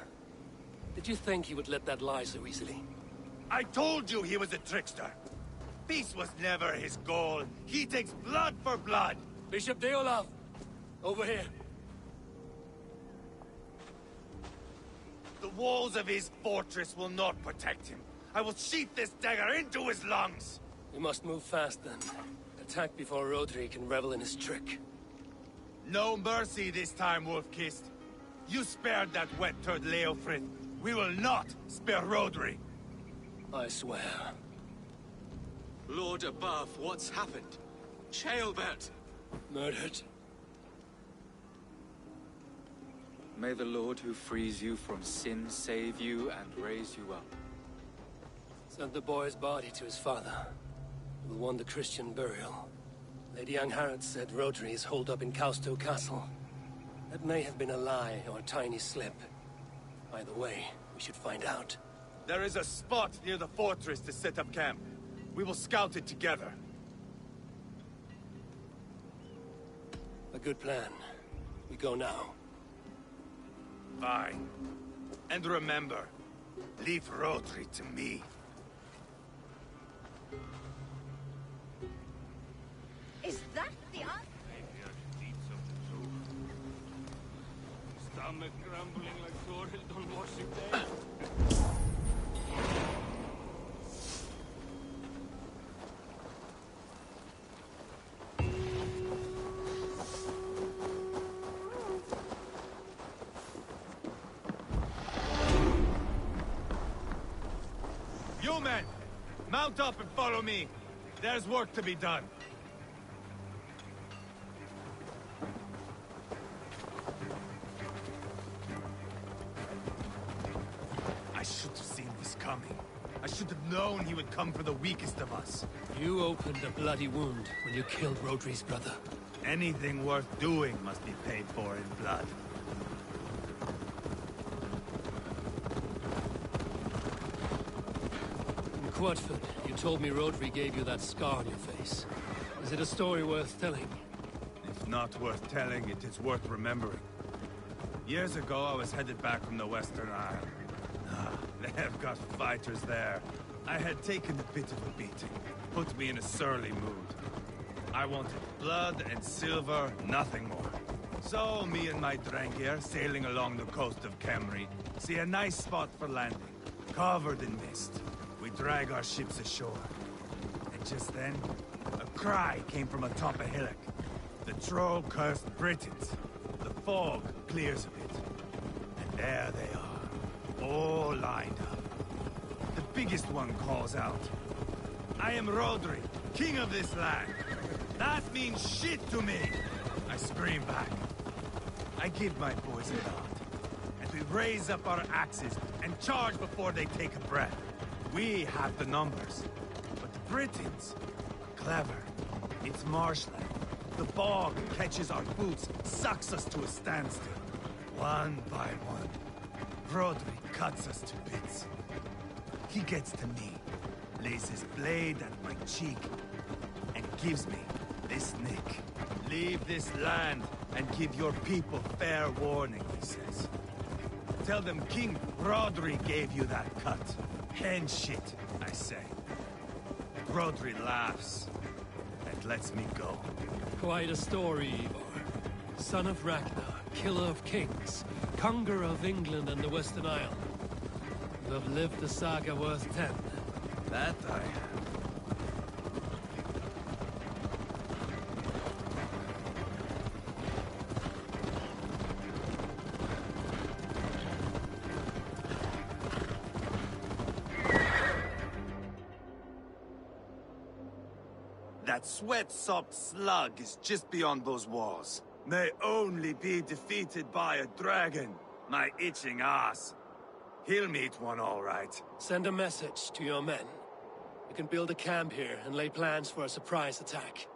Did you think he would let that lie so easily? I told you he was a trickster. Peace was never his goal. He takes blood for blood. Bishop Deolav! Over here. The walls of his fortress will not protect him. I will sheath this dagger into his lungs. We must move fast then. Attack before Rodri can revel in his trick. No mercy this time, Wolf-Kissed. You spared that wet turd Leofrith. We will not spare Rodri. I swear. Lord above, what's happened? Ceolbert! Murdered. May the Lord who frees you from sin save you and raise you up. Sent the boy's body to his father. We'll want the Christian burial. Lady Angharad said Rodri is holed up in Causto Castle. That may have been a lie or a tiny slip. Either way, we should find out. There is a spot near the fortress to set up camp. We will scout it together. A good plan. We go now. Fine. And remember, leave Rodri to me. Is that the Adler? Stomach grumbling like Thorhild on washing day. You men, mount up and follow me. There's work to be done. I should have seen this coming. I should have known he would come for the weakest of us. You opened a bloody wound when you killed Rodri's brother. Anything worth doing must be paid for in blood. In Quadford, you told me Rodri gave you that scar on your face. Is it a story worth telling? If not worth telling, it is worth remembering. Years ago, I was headed back from the Western Isle. They have got fighters there. I had taken a bit of a beating. Put me in a surly mood. I wanted blood and silver, nothing more. So, me and my Drengir, sailing along the coast of Kemri, see a nice spot for landing, covered in mist. We drag our ships ashore. And just then, a cry came from atop a hillock. The troll-cursed Britons. The fog clears a bit. And there they are, all lined up. The biggest one calls out, "I am Rodri, king of this land. That means shit to me!" I scream back. I give my boys a nod, and we raise up our axes and charge before they take a breath. We have the numbers, but the Britons are clever. It's marshland. The bog catches our boots, sucks us to a standstill. One by one, Rodri cuts us to bits. He gets to me, lays his blade at my cheek, and gives me this nick. "Leave this land and give your people fair warning," he says. "Tell them King Rodri gave you that cut." "Hen shit," I say. Rodri laughs and lets me go. Quite a story, Ivar. Son of Ragnar, killer of kings, conqueror of England and the Western Isle. You have lived a saga worth 10. That I have. That sweat-sopped slug is just beyond those walls. May only be defeated by a dragon. My itching ass. He'll meet one all right. Send a message to your men. You can build a camp here and lay plans for a surprise attack.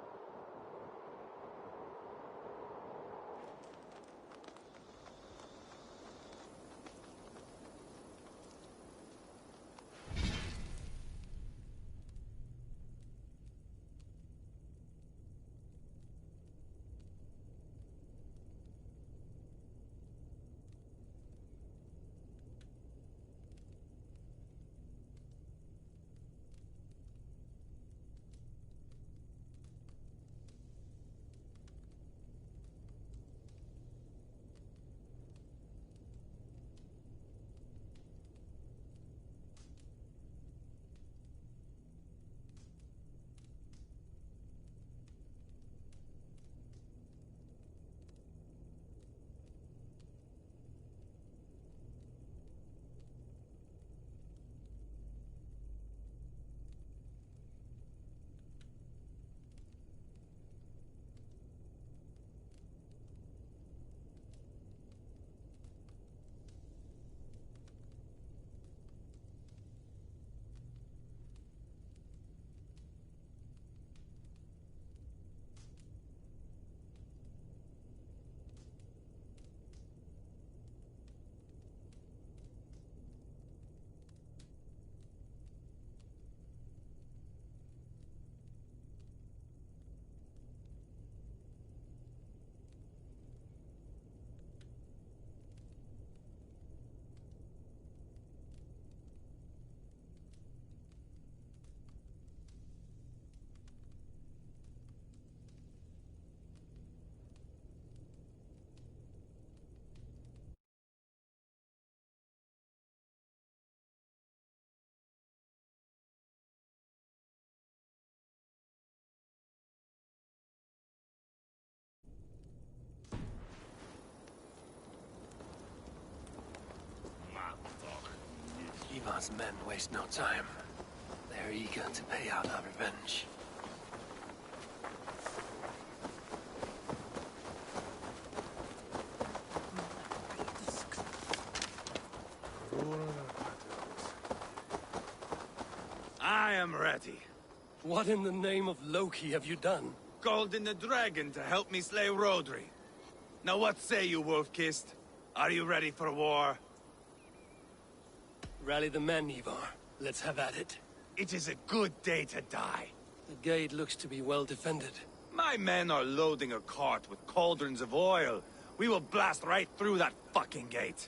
Ivar's men waste no time. They're eager to pay out our revenge. I am ready. What in the name of Loki have you done? Called in the dragon to help me slay Rodri. Now what say you, Wolf-Kissed? Are you ready for war? Rally the men, Ivar. Let's have at it. It is a good day to die. The gate looks to be well defended. My men are loading a cart with cauldrons of oil. We will blast right through that fucking gate.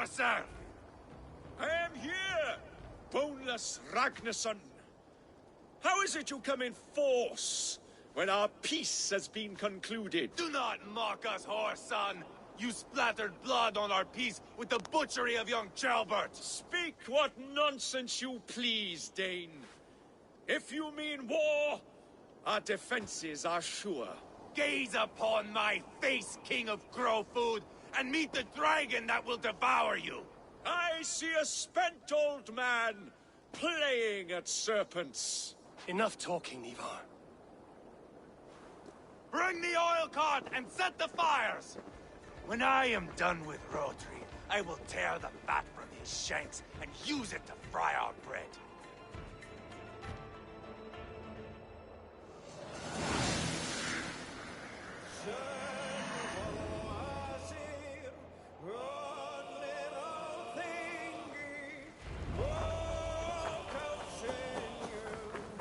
yourself! I am here, boneless Ragnarsson. How is it you come in force when our peace has been concluded? Do not mock us, whoreson! You splattered blood on our peace with the butchery of young Chalbert! Speak what nonsense you please, Dane. If you mean war, our defenses are sure. Gaze upon my face, King of Crow Food, and meet the dragon that will devour you! I see a spent old man playing at serpents. Enough talking, Ivar. Bring the oil cart and set the fires! When I am done with Rotary, I will tear the fat from his shanks and use it to fry our bread.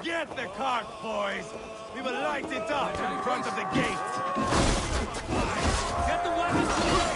Get the cart, boys! We will light it up in front of the gate! Get the wagons away!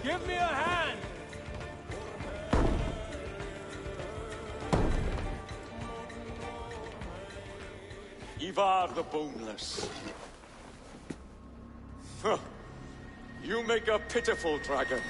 Give me a hand! Ivar the Boneless. Huh. You make a pitiful dragon.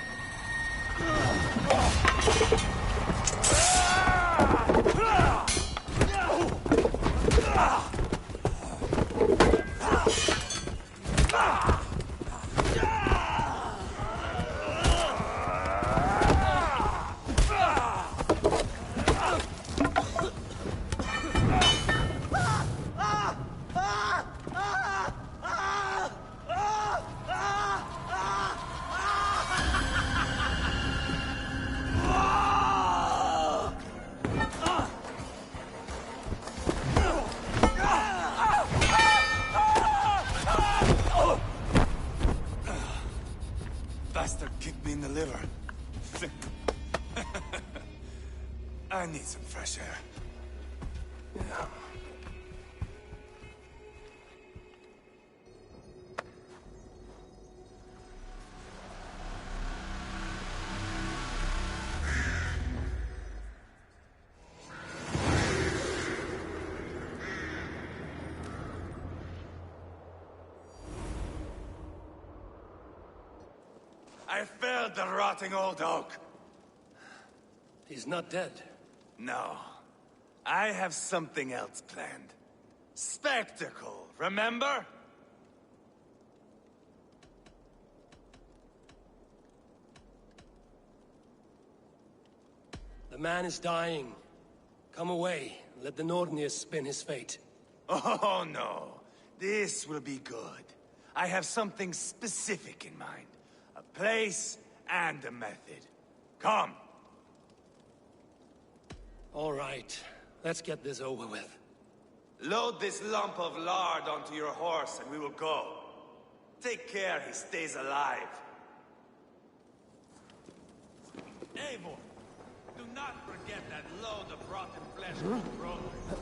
Bastard kicked me in the liver. I need some fresh air. Yeah. I felled the rotting old oak. He's not dead. No. I have something else planned. Spectacle, remember? The man is dying. Come away. Let the Nordnir spin his fate. Oh, no. This will be good. I have something specific in mind. A place and a method. Come. All right. Let's get this over with. Load this lump of lard onto your horse and we will go. Take care he stays alive. Eivor, do not forget that load of rotten flesh from Roderick.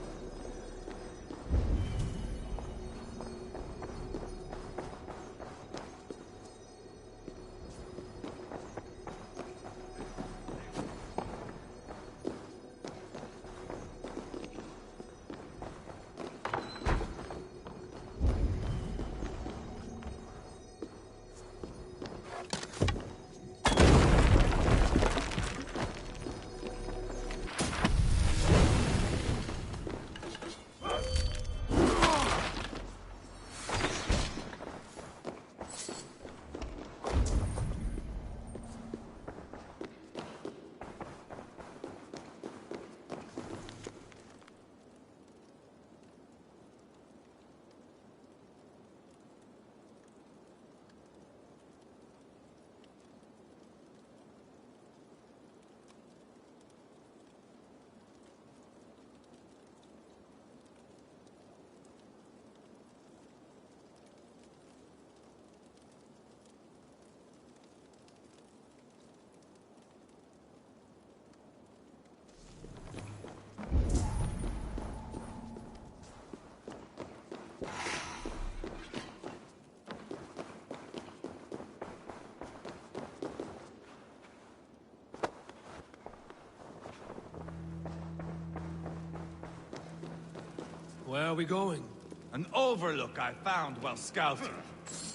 Where are we going? An overlook I found while scouting.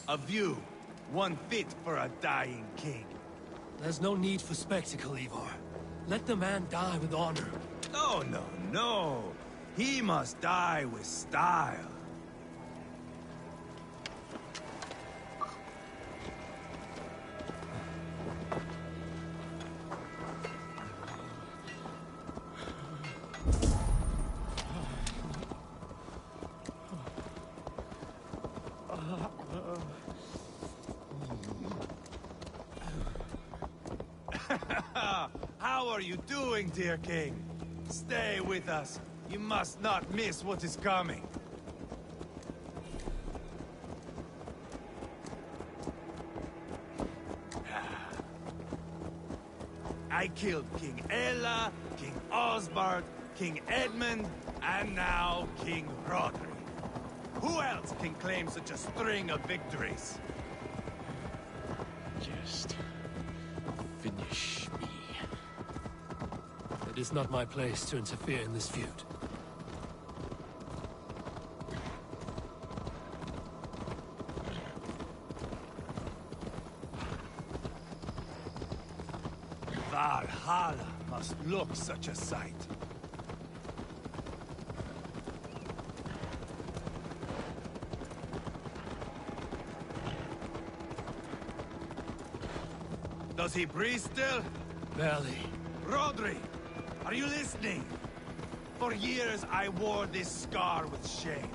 A view, one fit for a dying king. There's no need for spectacle, Ivar. Let the man die with honor. No, no, no. He must die with style. How are you doing, dear king? Stay with us. You must not miss what is coming. I killed King Ella, King Osbert, King Edmund, and now King Rodri. Who else can claim such a string of victories? Just finish me. It is not my place to interfere in this feud. Valhalla must look such a sight. Does he breathe still? Barely. Rodri, are you listening? For years I wore this scar with shame.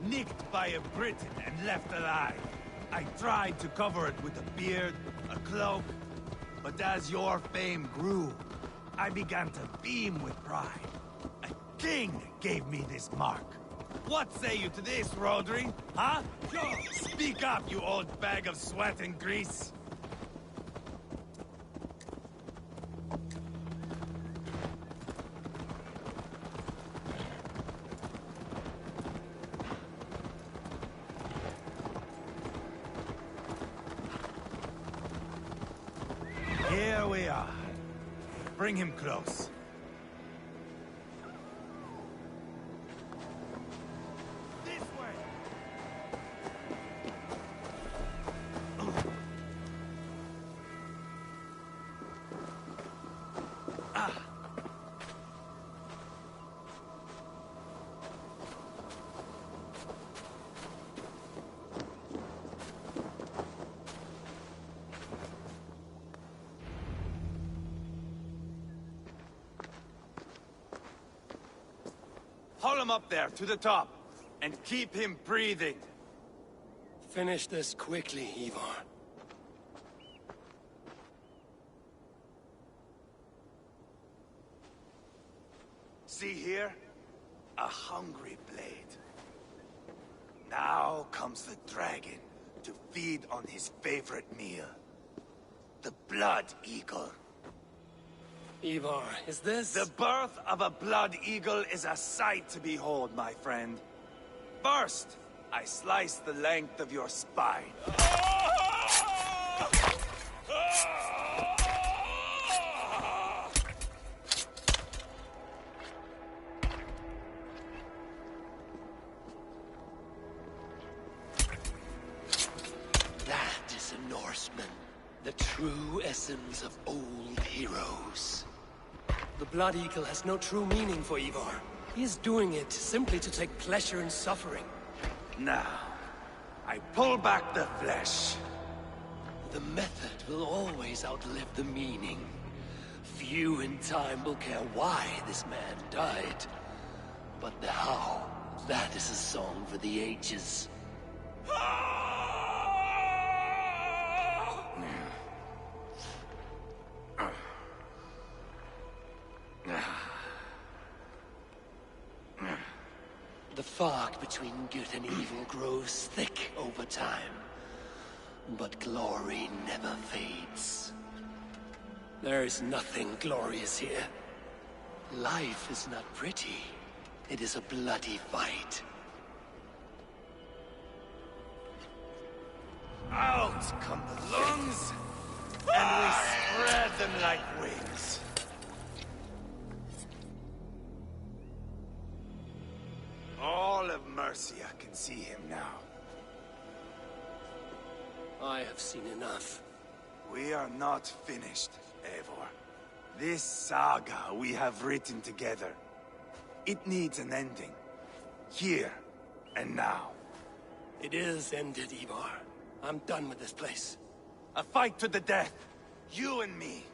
Nicked by a Briton and left alive. I tried to cover it with a beard, a cloak, but as your fame grew, I began to beam with pride. A king gave me this mark. What say you to this, Rodri? Huh? Speak up, you old bag of sweat and grease. Here we are. Bring him close. This way! Haul him up there, to the top, and keep him breathing. Finish this quickly, Ivar. See here? A hungry blade. Now comes the dragon to feed on his favorite meal. The blood eagle. Ivar, is this... The birth of a blood eagle is a sight to behold, my friend. First, I slice the length of your spine. That is a Norseman. The true essence of old heroes. The Blood Eagle has no true meaning for Ivar. He is doing it simply to take pleasure in suffering. Now, I pull back the flesh. The method will always outlive the meaning. Few in time will care why this man died. But the how, that is a song for the ages. The fog between good and evil grows thick over time. But glory never fades. There is nothing glorious here. Life is not pretty. It is a bloody fight. Out come the lungs, and we spread them like wings. All of Mercia can see him now. I have seen enough. We are not finished, Eivor. This saga we have written together, it needs an ending. Here and now. It is ended, Ivar. I'm done with this place. A fight to the death. You and me.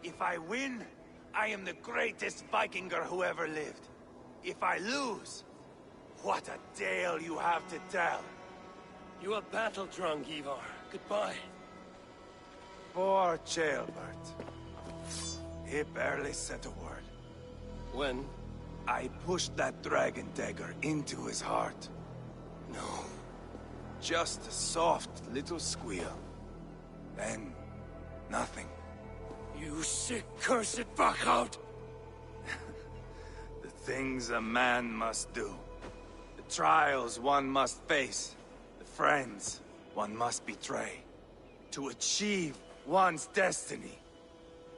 If I win, I am the greatest Vikinger who ever lived. If I lose, what a tale you have to tell. You are battle-drunk, Ivar. Goodbye. Poor Ceolbert. He barely said a word. When? I pushed that dragon dagger into his heart. No. Just a soft little squeal. Then, nothing. You sick, cursed fuck-out! The things a man must do. The trials one must face. The friends one must betray. To achieve one's destiny.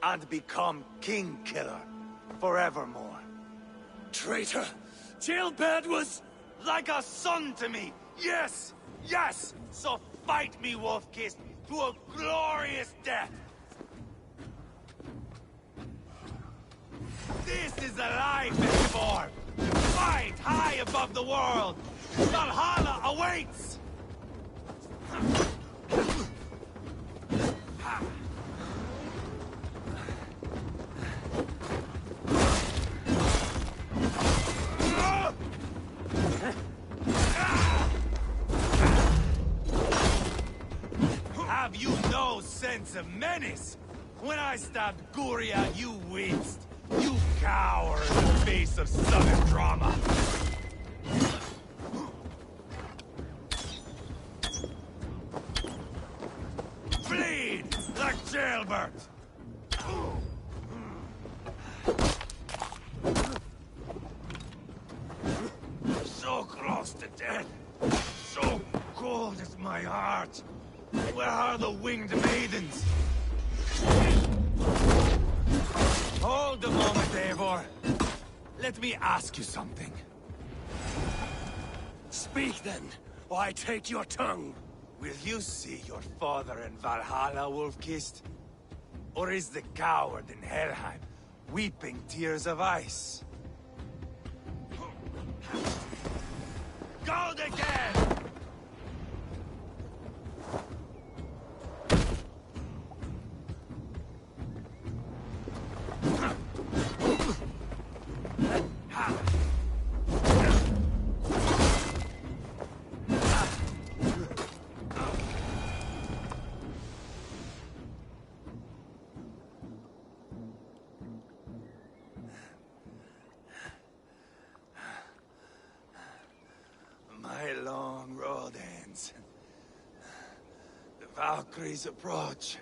And become king killer forevermore. Traitor! Jailbird was... like a son to me! Yes! Yes! So fight me, Wolf-Kissed, to a glorious death! This is the life it's for! Fight high above the world! Valhalla awaits! Have you no sense of menace? When I stabbed Guria, you winced. You cower in the face of sudden drama. Bleed like jailbird. So close to death. So cold is my heart. Where are the winged maidens? Hold a moment, Eivor. Let me ask you something. Speak then, or I take your tongue. Will you see your father in Valhalla, Wolf-Kissed? Or is the coward in Helheim weeping tears of ice? Gold again! My long road ends. The Valkyries approach.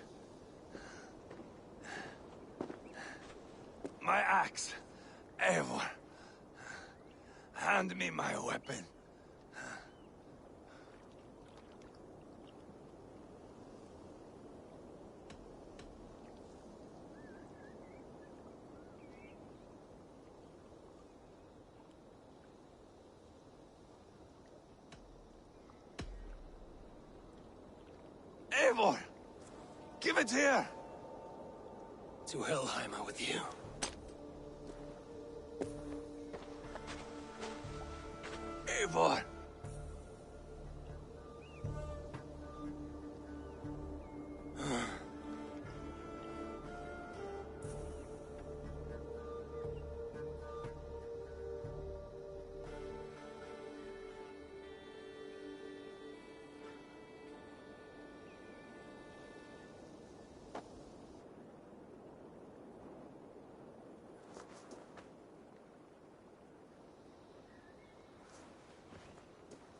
My axe, Eivor. Hand me my weapon. Eivor! Give it here! To Helheimer with you. Eivor!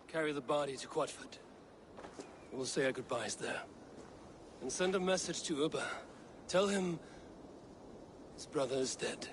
Carry the body to Quatford. We'll say our goodbyes there. And send a message to Ubba. Tell him his brother is dead.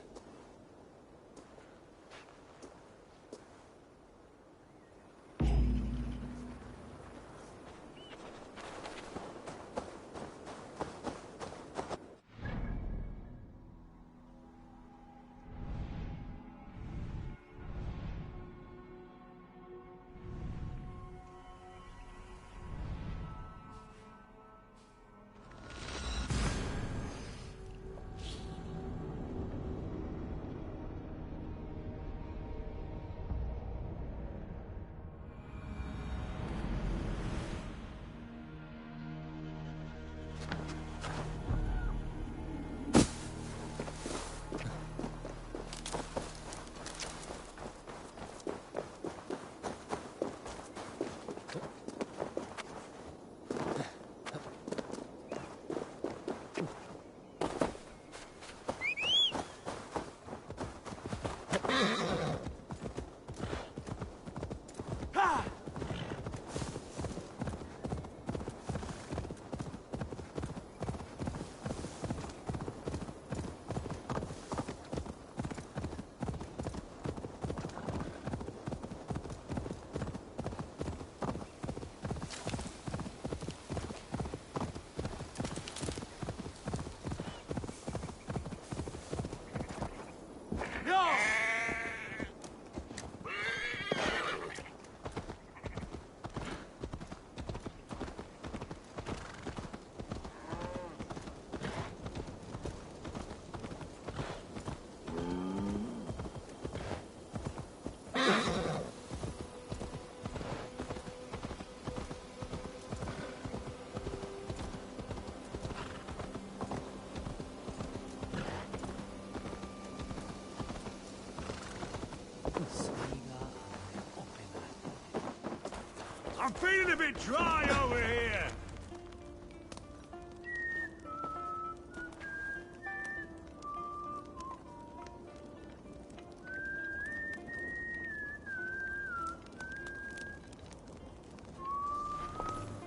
I'm feeling a bit dry over here.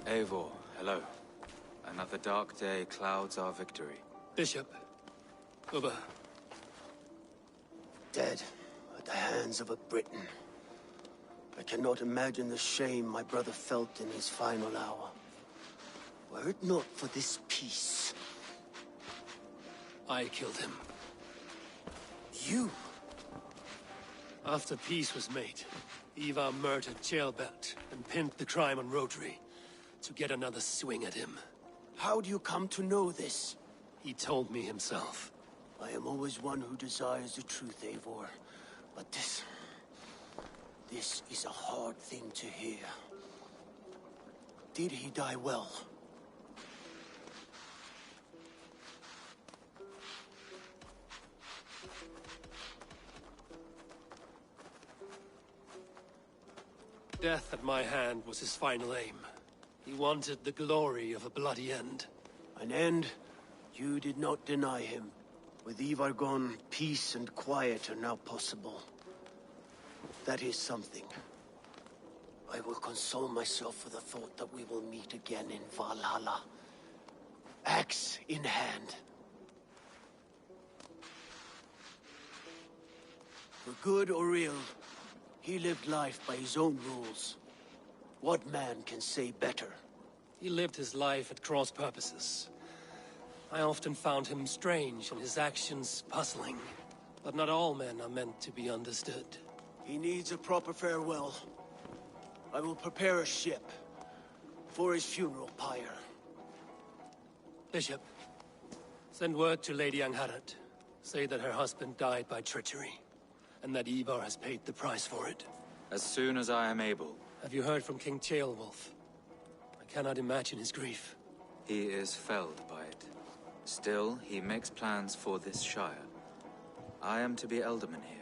Eivor, hello. Another dark day clouds our victory. Bishop. Uber. Dead at the hands of a Briton. I cannot imagine the shame my brother felt in his final hour. Were it not for this peace. I killed him. You? After peace was made, Ivar murdered Jailbelt and pinned the crime on Rotary to get another swing at him. How do you come to know this? He told me himself. I am always one who desires the truth, Eivor. But this is a hard thing to hear. Did he die well? Death at my hand was his final aim. He wanted the glory of a bloody end. An end you did not deny him. With Ivar gone, peace and quiet are now possible. That is something. I will console myself for the thought that we will meet again in Valhalla. Axe in hand. For good or ill, he lived life by his own rules. What man can say better? He lived his life at cross purposes. I often found him strange and his actions puzzling. But not all men are meant to be understood. He needs a proper farewell. I will prepare a ship for his funeral pyre. Bishop, send word to Lady Angharad. Say that her husband died by treachery, and that Ivar has paid the price for it. As soon as I am able. Have you heard from King Ceolwulf? I cannot imagine his grief. He is felled by it. Still, he makes plans for this shire. I am to be Elderman here.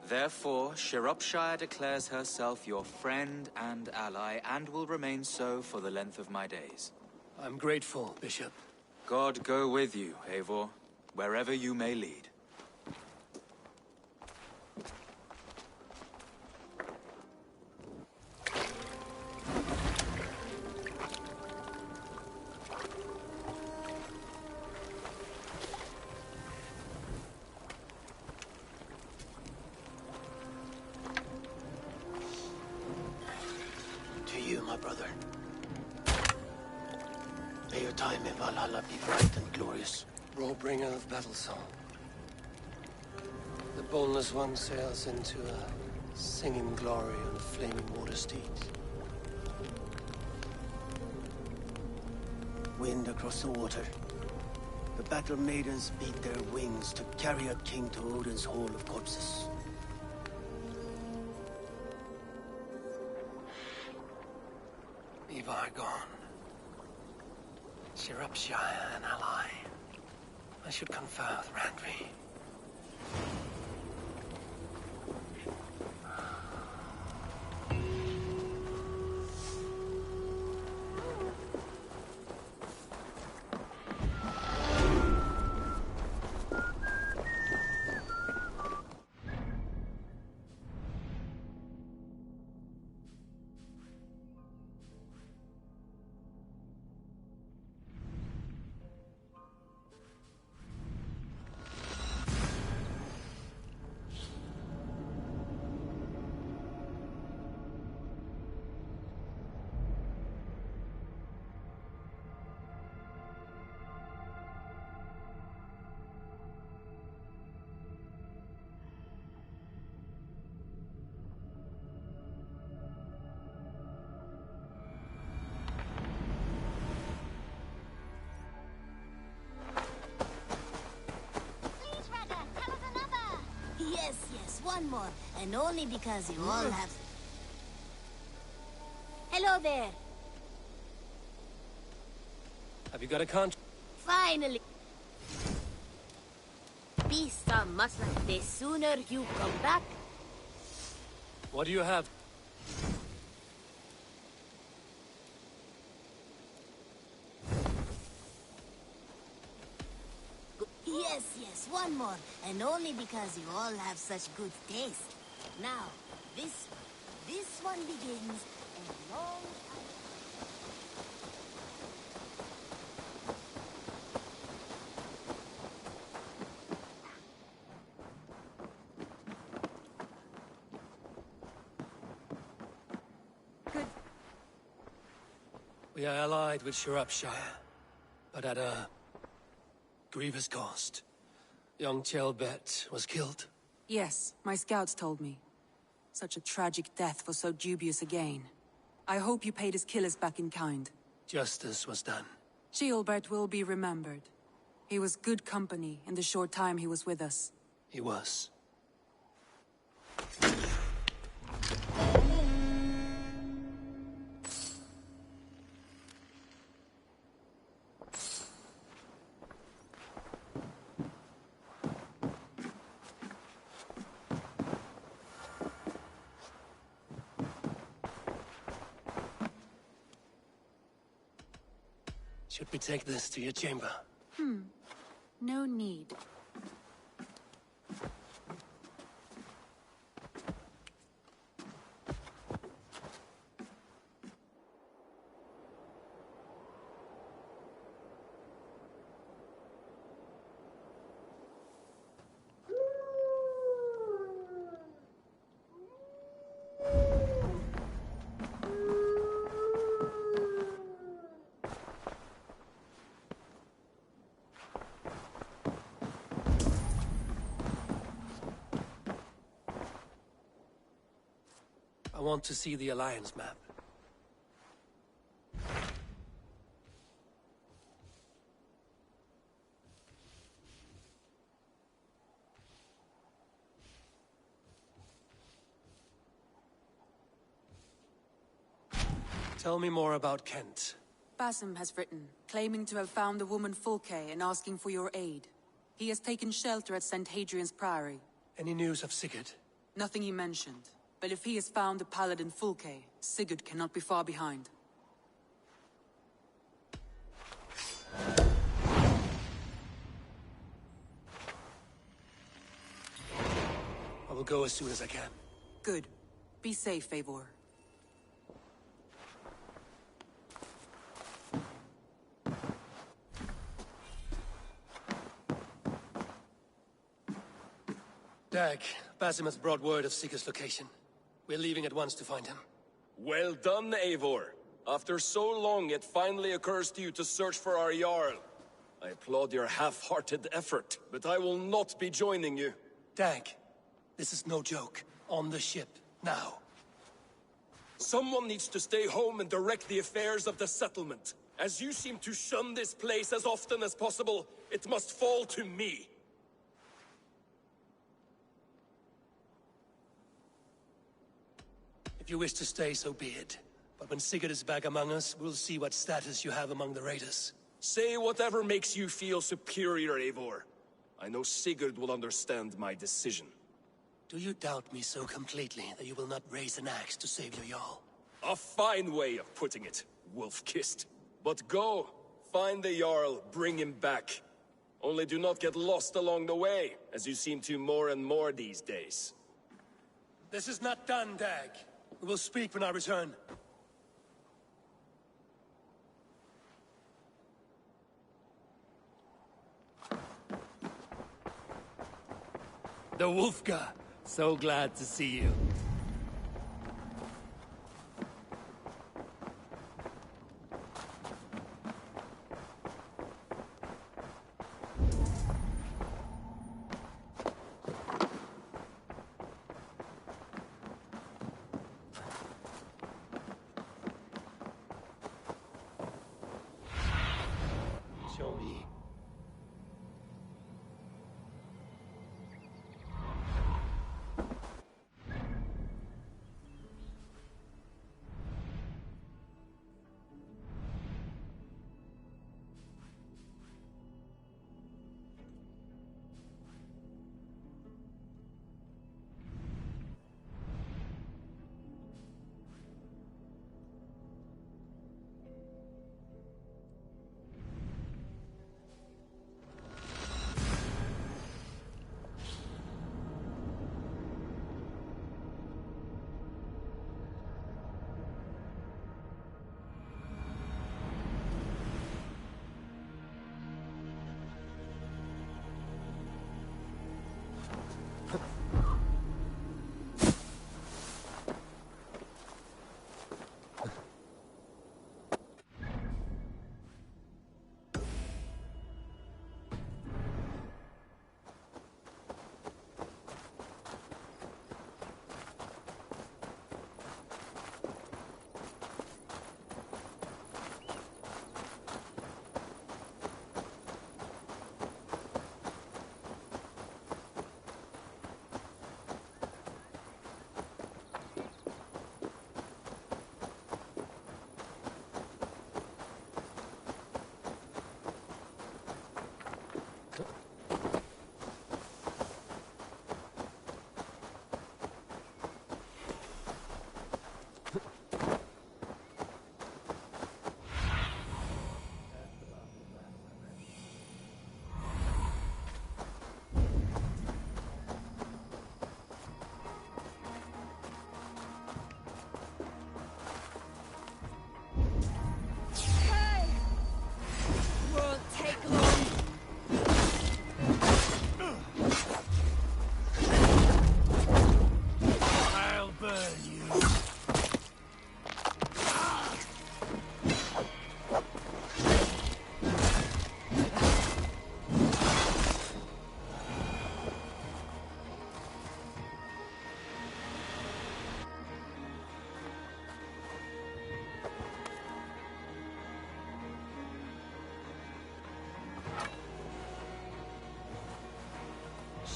Therefore, Shropshire declares herself your friend and ally, and will remain so for the length of my days. I'm grateful, Bishop. God go with you, Eivor, wherever you may lead. To you, my brother. May your time in Valhalla be bright and glorious. Rawbringer of Battlesong. The boneless one sails into a singing glory on flaming water steeds. Wind across the water. The battle maidens beat their wings to carry a king to Odin's Hall of Corpses. Ivar gone. Shropshire an ally. I should confer with Randvi. Yes, one more. And only because you all have... Hello there. Have you got a contract? Finally. Beasts are much like the sooner you come back. What do you have? Yes, one more. And only because you all have such good taste. Now, this one begins a long time. We are allied with Shropshire, but at a grievous cost. Young Chelbet was killed. Yes, my scouts told me. Such a tragic death for so dubious a gain. I hope you paid his killers back in kind. Justice was done. Ceolbert will be remembered. He was good company in the short time he was with us. He was. Should we take this to your chamber? No need. I want to see the Alliance map. Tell me more about Kent. Basim has written, claiming to have found the woman Fulke and asking for your aid. He has taken shelter at St. Hadrian's Priory. Any news of Sigurd? Nothing he mentioned. But if he has found the paladin Fulke, Sigurd cannot be far behind. I will go as soon as I can. Good. Be safe, Eivor. Dag, Basim has brought word of Sigurd's location. We're leaving at once to find him. Well done, Eivor. After so long, it finally occurs to you to search for our Jarl. I applaud your half-hearted effort, but I will not be joining you. Dag, this is no joke. On the ship, now. Someone needs to stay home and direct the affairs of the settlement. As you seem to shun this place as often as possible, it must fall to me. If you wish to stay, so be it. But when Sigurd is back among us, we'll see what status you have among the raiders. Say whatever makes you feel superior, Eivor. I know Sigurd will understand my decision. Do you doubt me so completely that you will not raise an axe to save your Jarl? A fine way of putting it, wolf-kissed. But go, find the Jarl, bring him back. Only do not get lost along the way, as you seem to more and more these days. This is not done, Dag. We will speak when I return. The Wolfga. So glad to see you. Show me.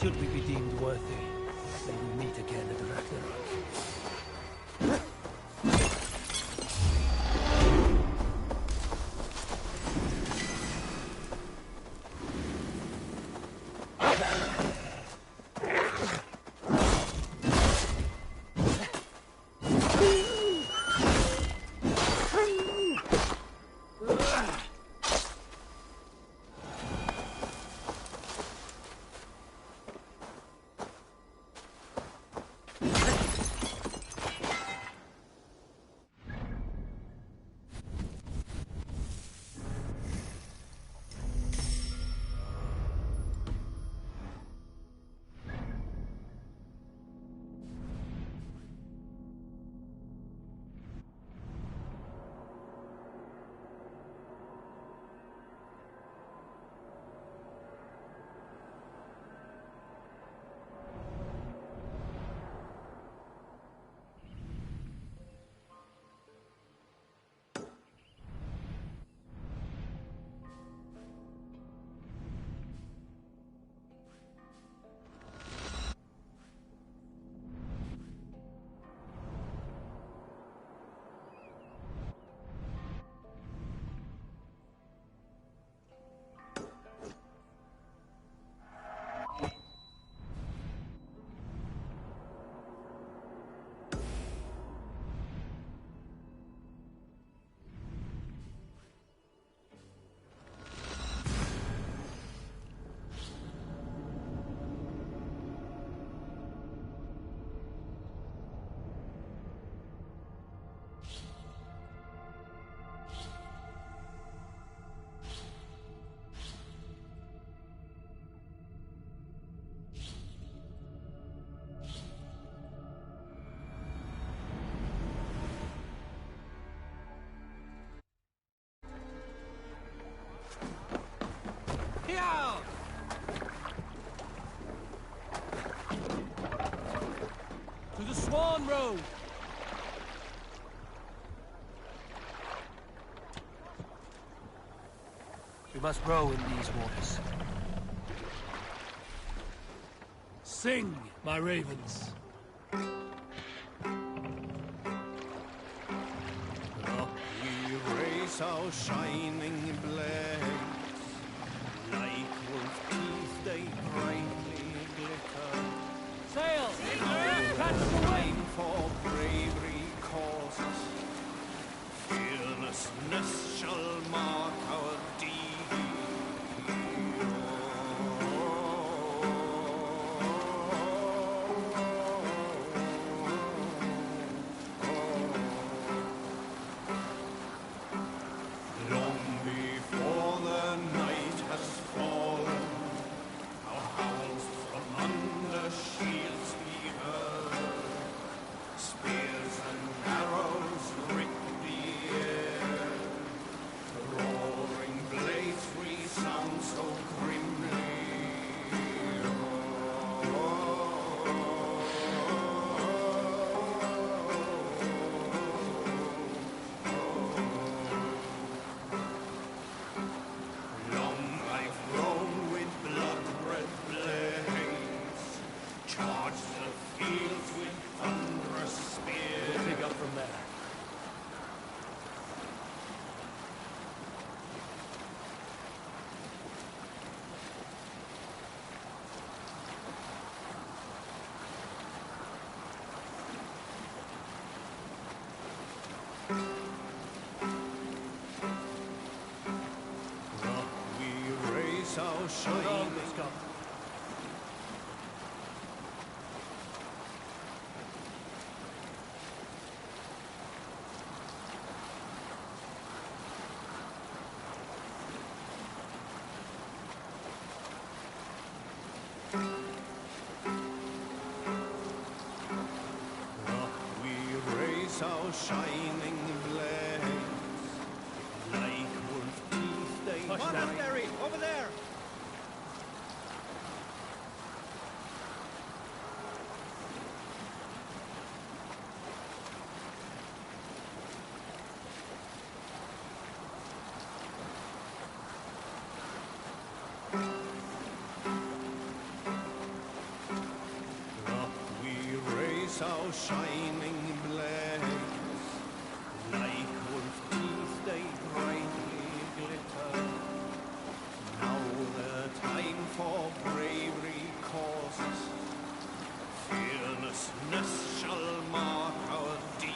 Should we be deemed worthy, may we meet again at Ragnarok. To the Swan Road! We must row in these waters. Sing, my ravens. Up we race our shining blades, like wolf teeth they brightly glitter. Sail! Catch the wind for bravery calls us. Fearlessness shall mark our deed. Long before the night has fallen, our howls from under shields we heard. Spears and arrows rip the air. The roaring blades resound so grimly. Long I've grown with blood-red blades, charged the fields with thunderous spears. We'll pick up from there. Up we race our shining. Up we race our shining blades, like wolf teeth they. Monastery, over there! our shining blaze. Like wolf teeth they brightly glitter. Now the time for bravery calls us. Fearlessness shall mark our deed.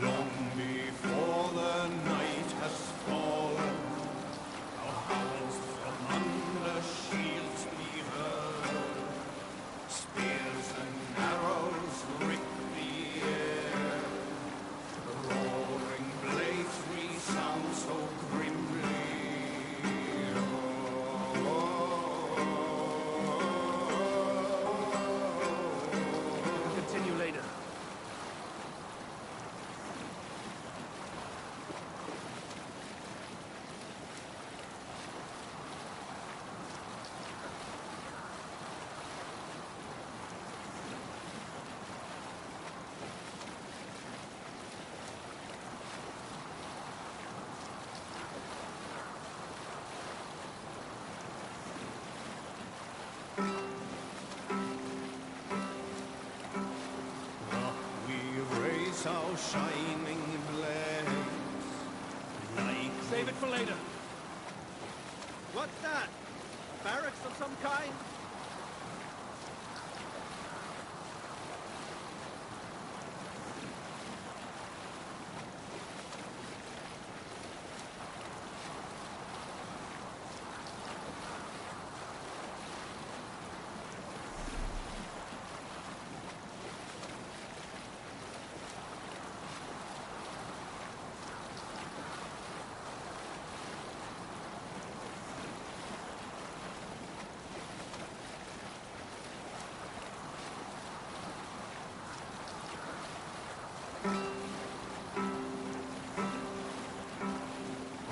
Long before the night has fallen, our howls from under shields be heard. Spears and arrows rip the air. Roaring blades resound so grimly. Continue later. We raise our shining blaze. Like Save it for later. What's that? Barracks of some kind?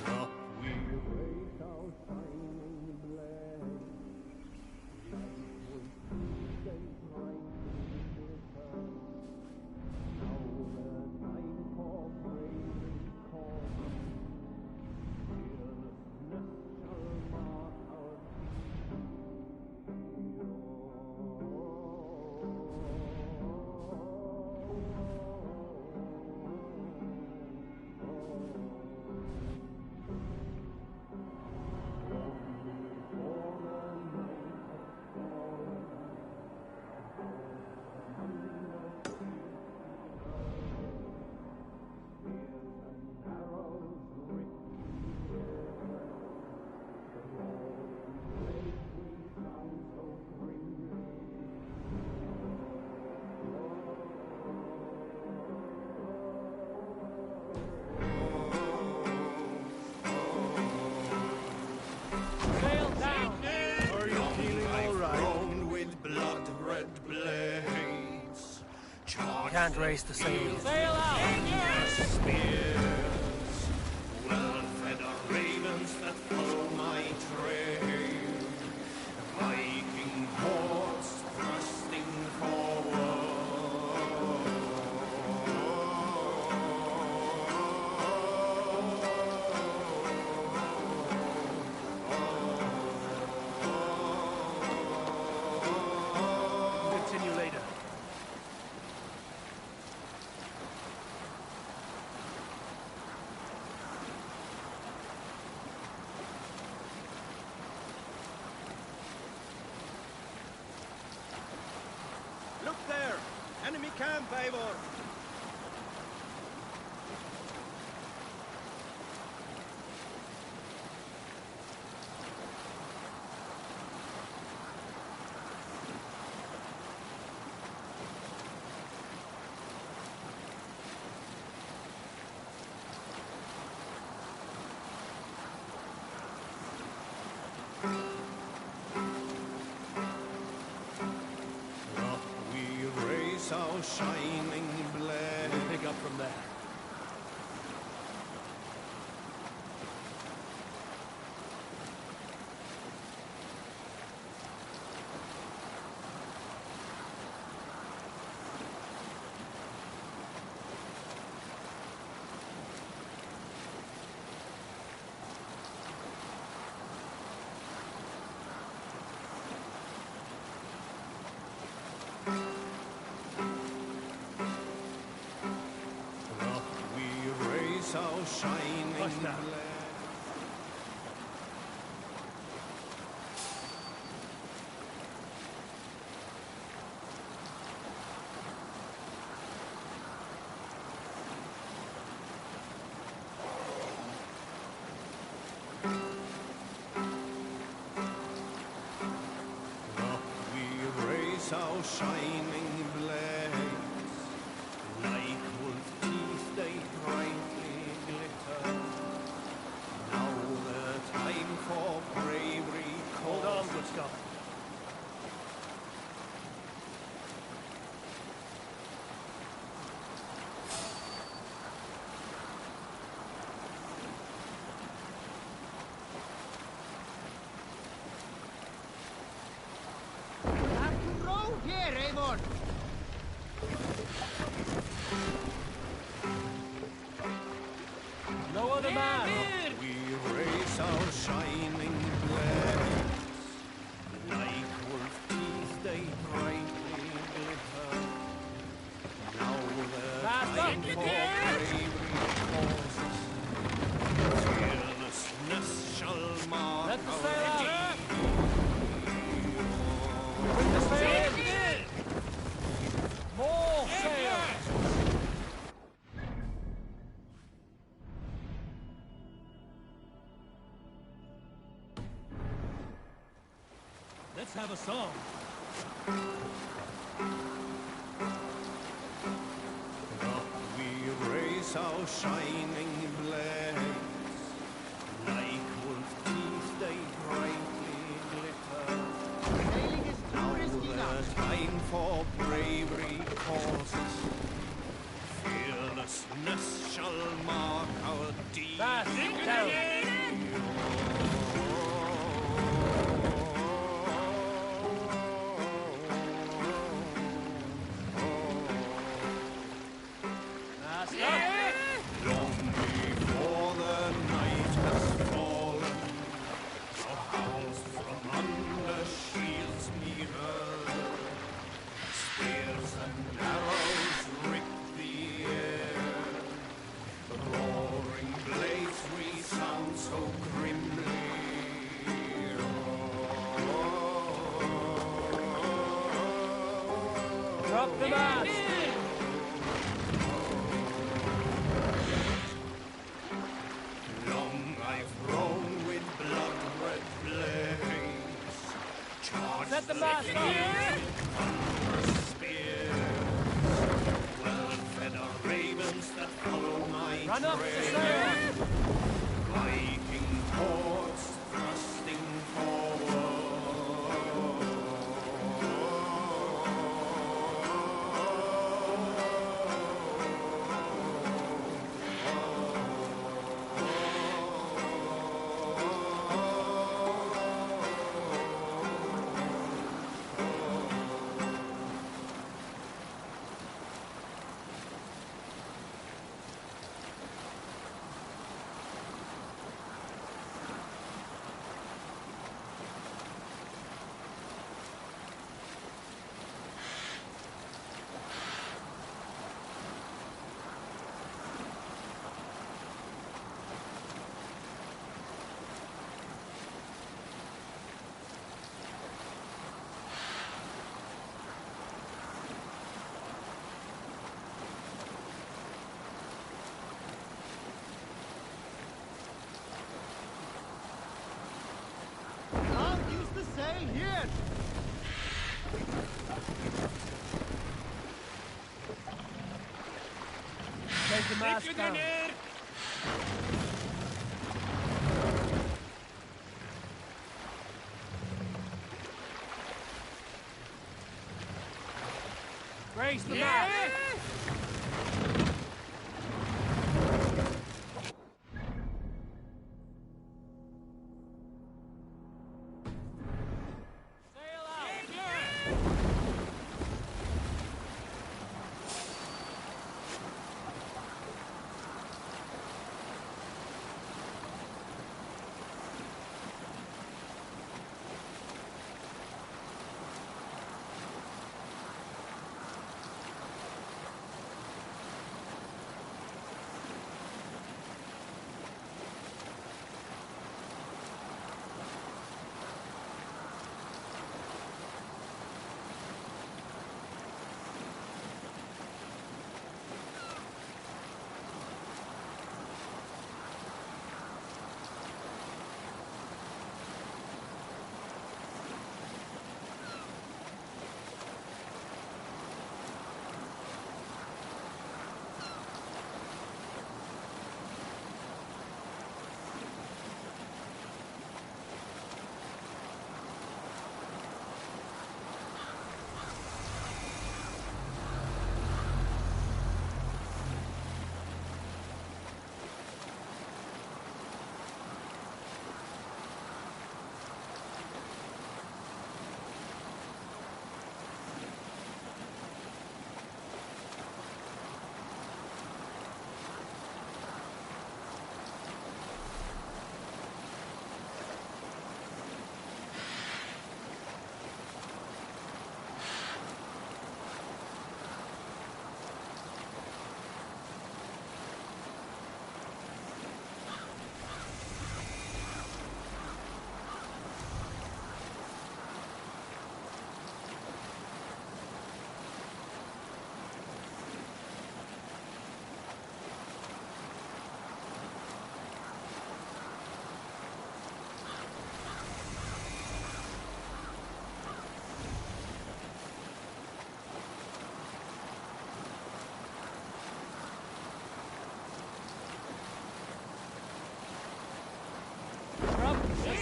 up we raise our shining blaze. Like wolf teeth they brightly glitter. Now the time for bravery calls. Fearlessness shall mark our Sail down! Are you feeling all right? Thrown with blood-red blades. Charged Can't raise the sail. Sail out! spears. Well-fed are ravens that follow my trail. Viking hordes thrusting forward. Continue later. Look there! Enemy camp, Eivor! Up we raise our shining blaze. We'll pick up from there. shining blade. Up we raise our shining blades, like wolf teeth they brightly glitter. Now the time for bravery calls. Hold on, good Scott. Here, Raymond! No other man! We raise our shining blades, like wolf teeth they brightly glitter. Now the time for bravery calls us. Fearlessness shall mark Let the our sail out! deed. Bring the sail in! More sail! Let's have a song. Up we raise our shining blades, like wolf teeth they brightly glitter. Sailing is too risky now. The time for bravery calls us. Fearlessness shall mark our deed. Fast, down. Long before the night has fallen, the hounds from under shields be heard. Spears and arrows rip the air. The roaring blades resound so grimly. Drop the mast! Long I've rown with blood-red blades, charged Set the the mast field up! with thunderous spears. Well-fed are ravens that follow my Run up the trail. sail! Viking hordes thrusting forward. Can't use the sail here! Take the mast down. Raise the mast!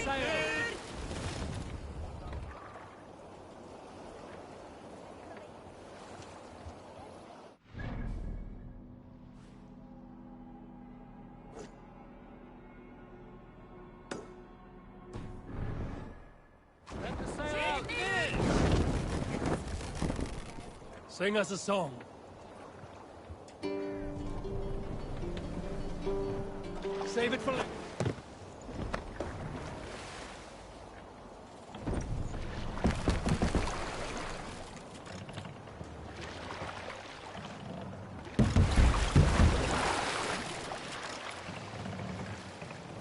sail! Let the sail out! Sing us a song. Save it for later.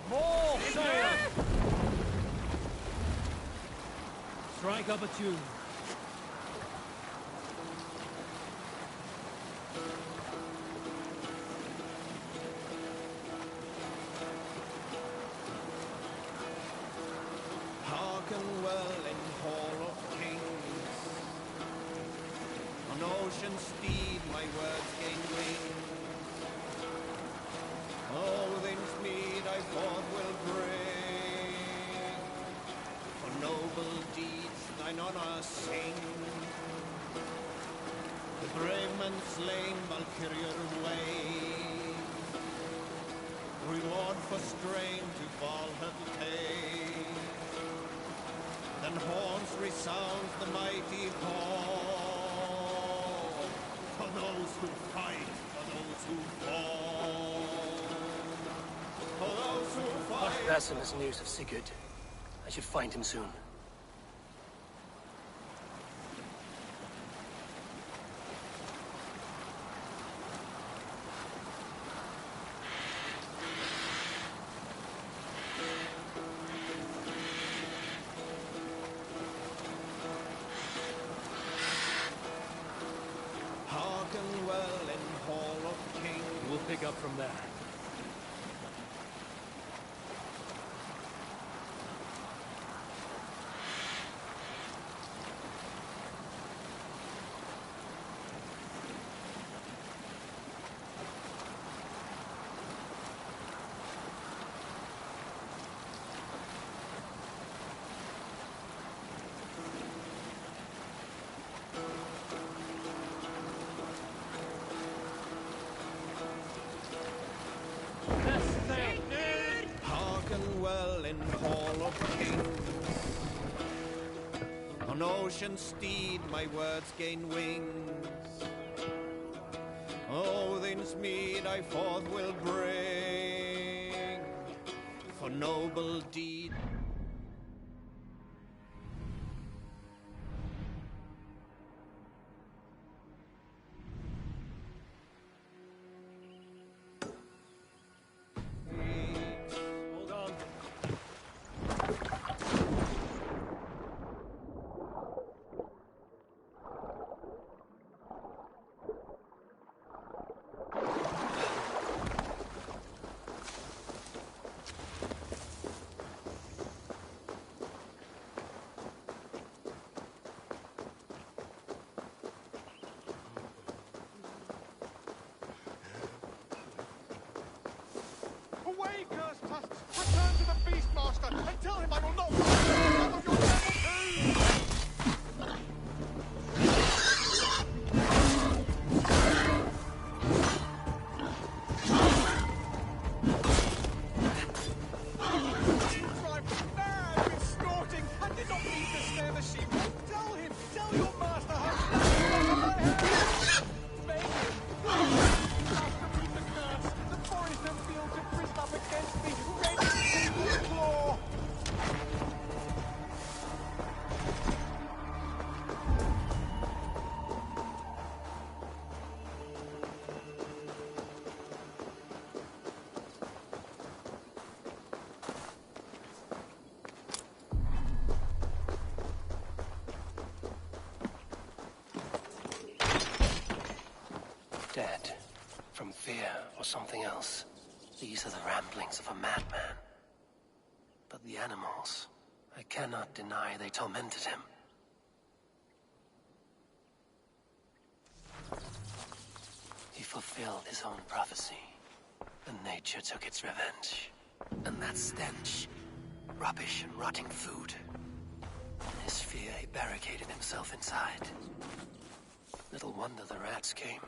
More sail! Strike up a tune. Hearken well in Hall of Kings. On ocean steed my words gain wings. Odin's mead I forth will bring. For noble deeds thine honor sing. The brave men slain Valkyrier way. Reward for strain to Valhalla pay. Then horns resound the mighty call. For those who fight, for those who fall. For those who fight. Vassal has news of Sigurd. I should find him soon. Hearken well in Hall of Kings. We'll pick up from there. Hearken well in Hall of Kings. On ocean steed my words gain wings. Odin's mead I forth will bring. For noble deed. Hold on. Away, cursed tusks! Return to the Beastmaster and tell him I will not fight the blood of your devil You drive me mad with snorting! I did not mean to snare the sheep! Tell him! Tell your master how to beg him! Master, meet the curse! The forest and fields have risen up against me, ready to claw! Dead. From fear or something else. These are the ramblings of a madman. But the animals, I cannot deny they tormented him. He fulfilled his own prophecy, and nature took its revenge. And that stench, Rubbish and rotting food. In his fear, he barricaded himself inside. Little wonder the rats came.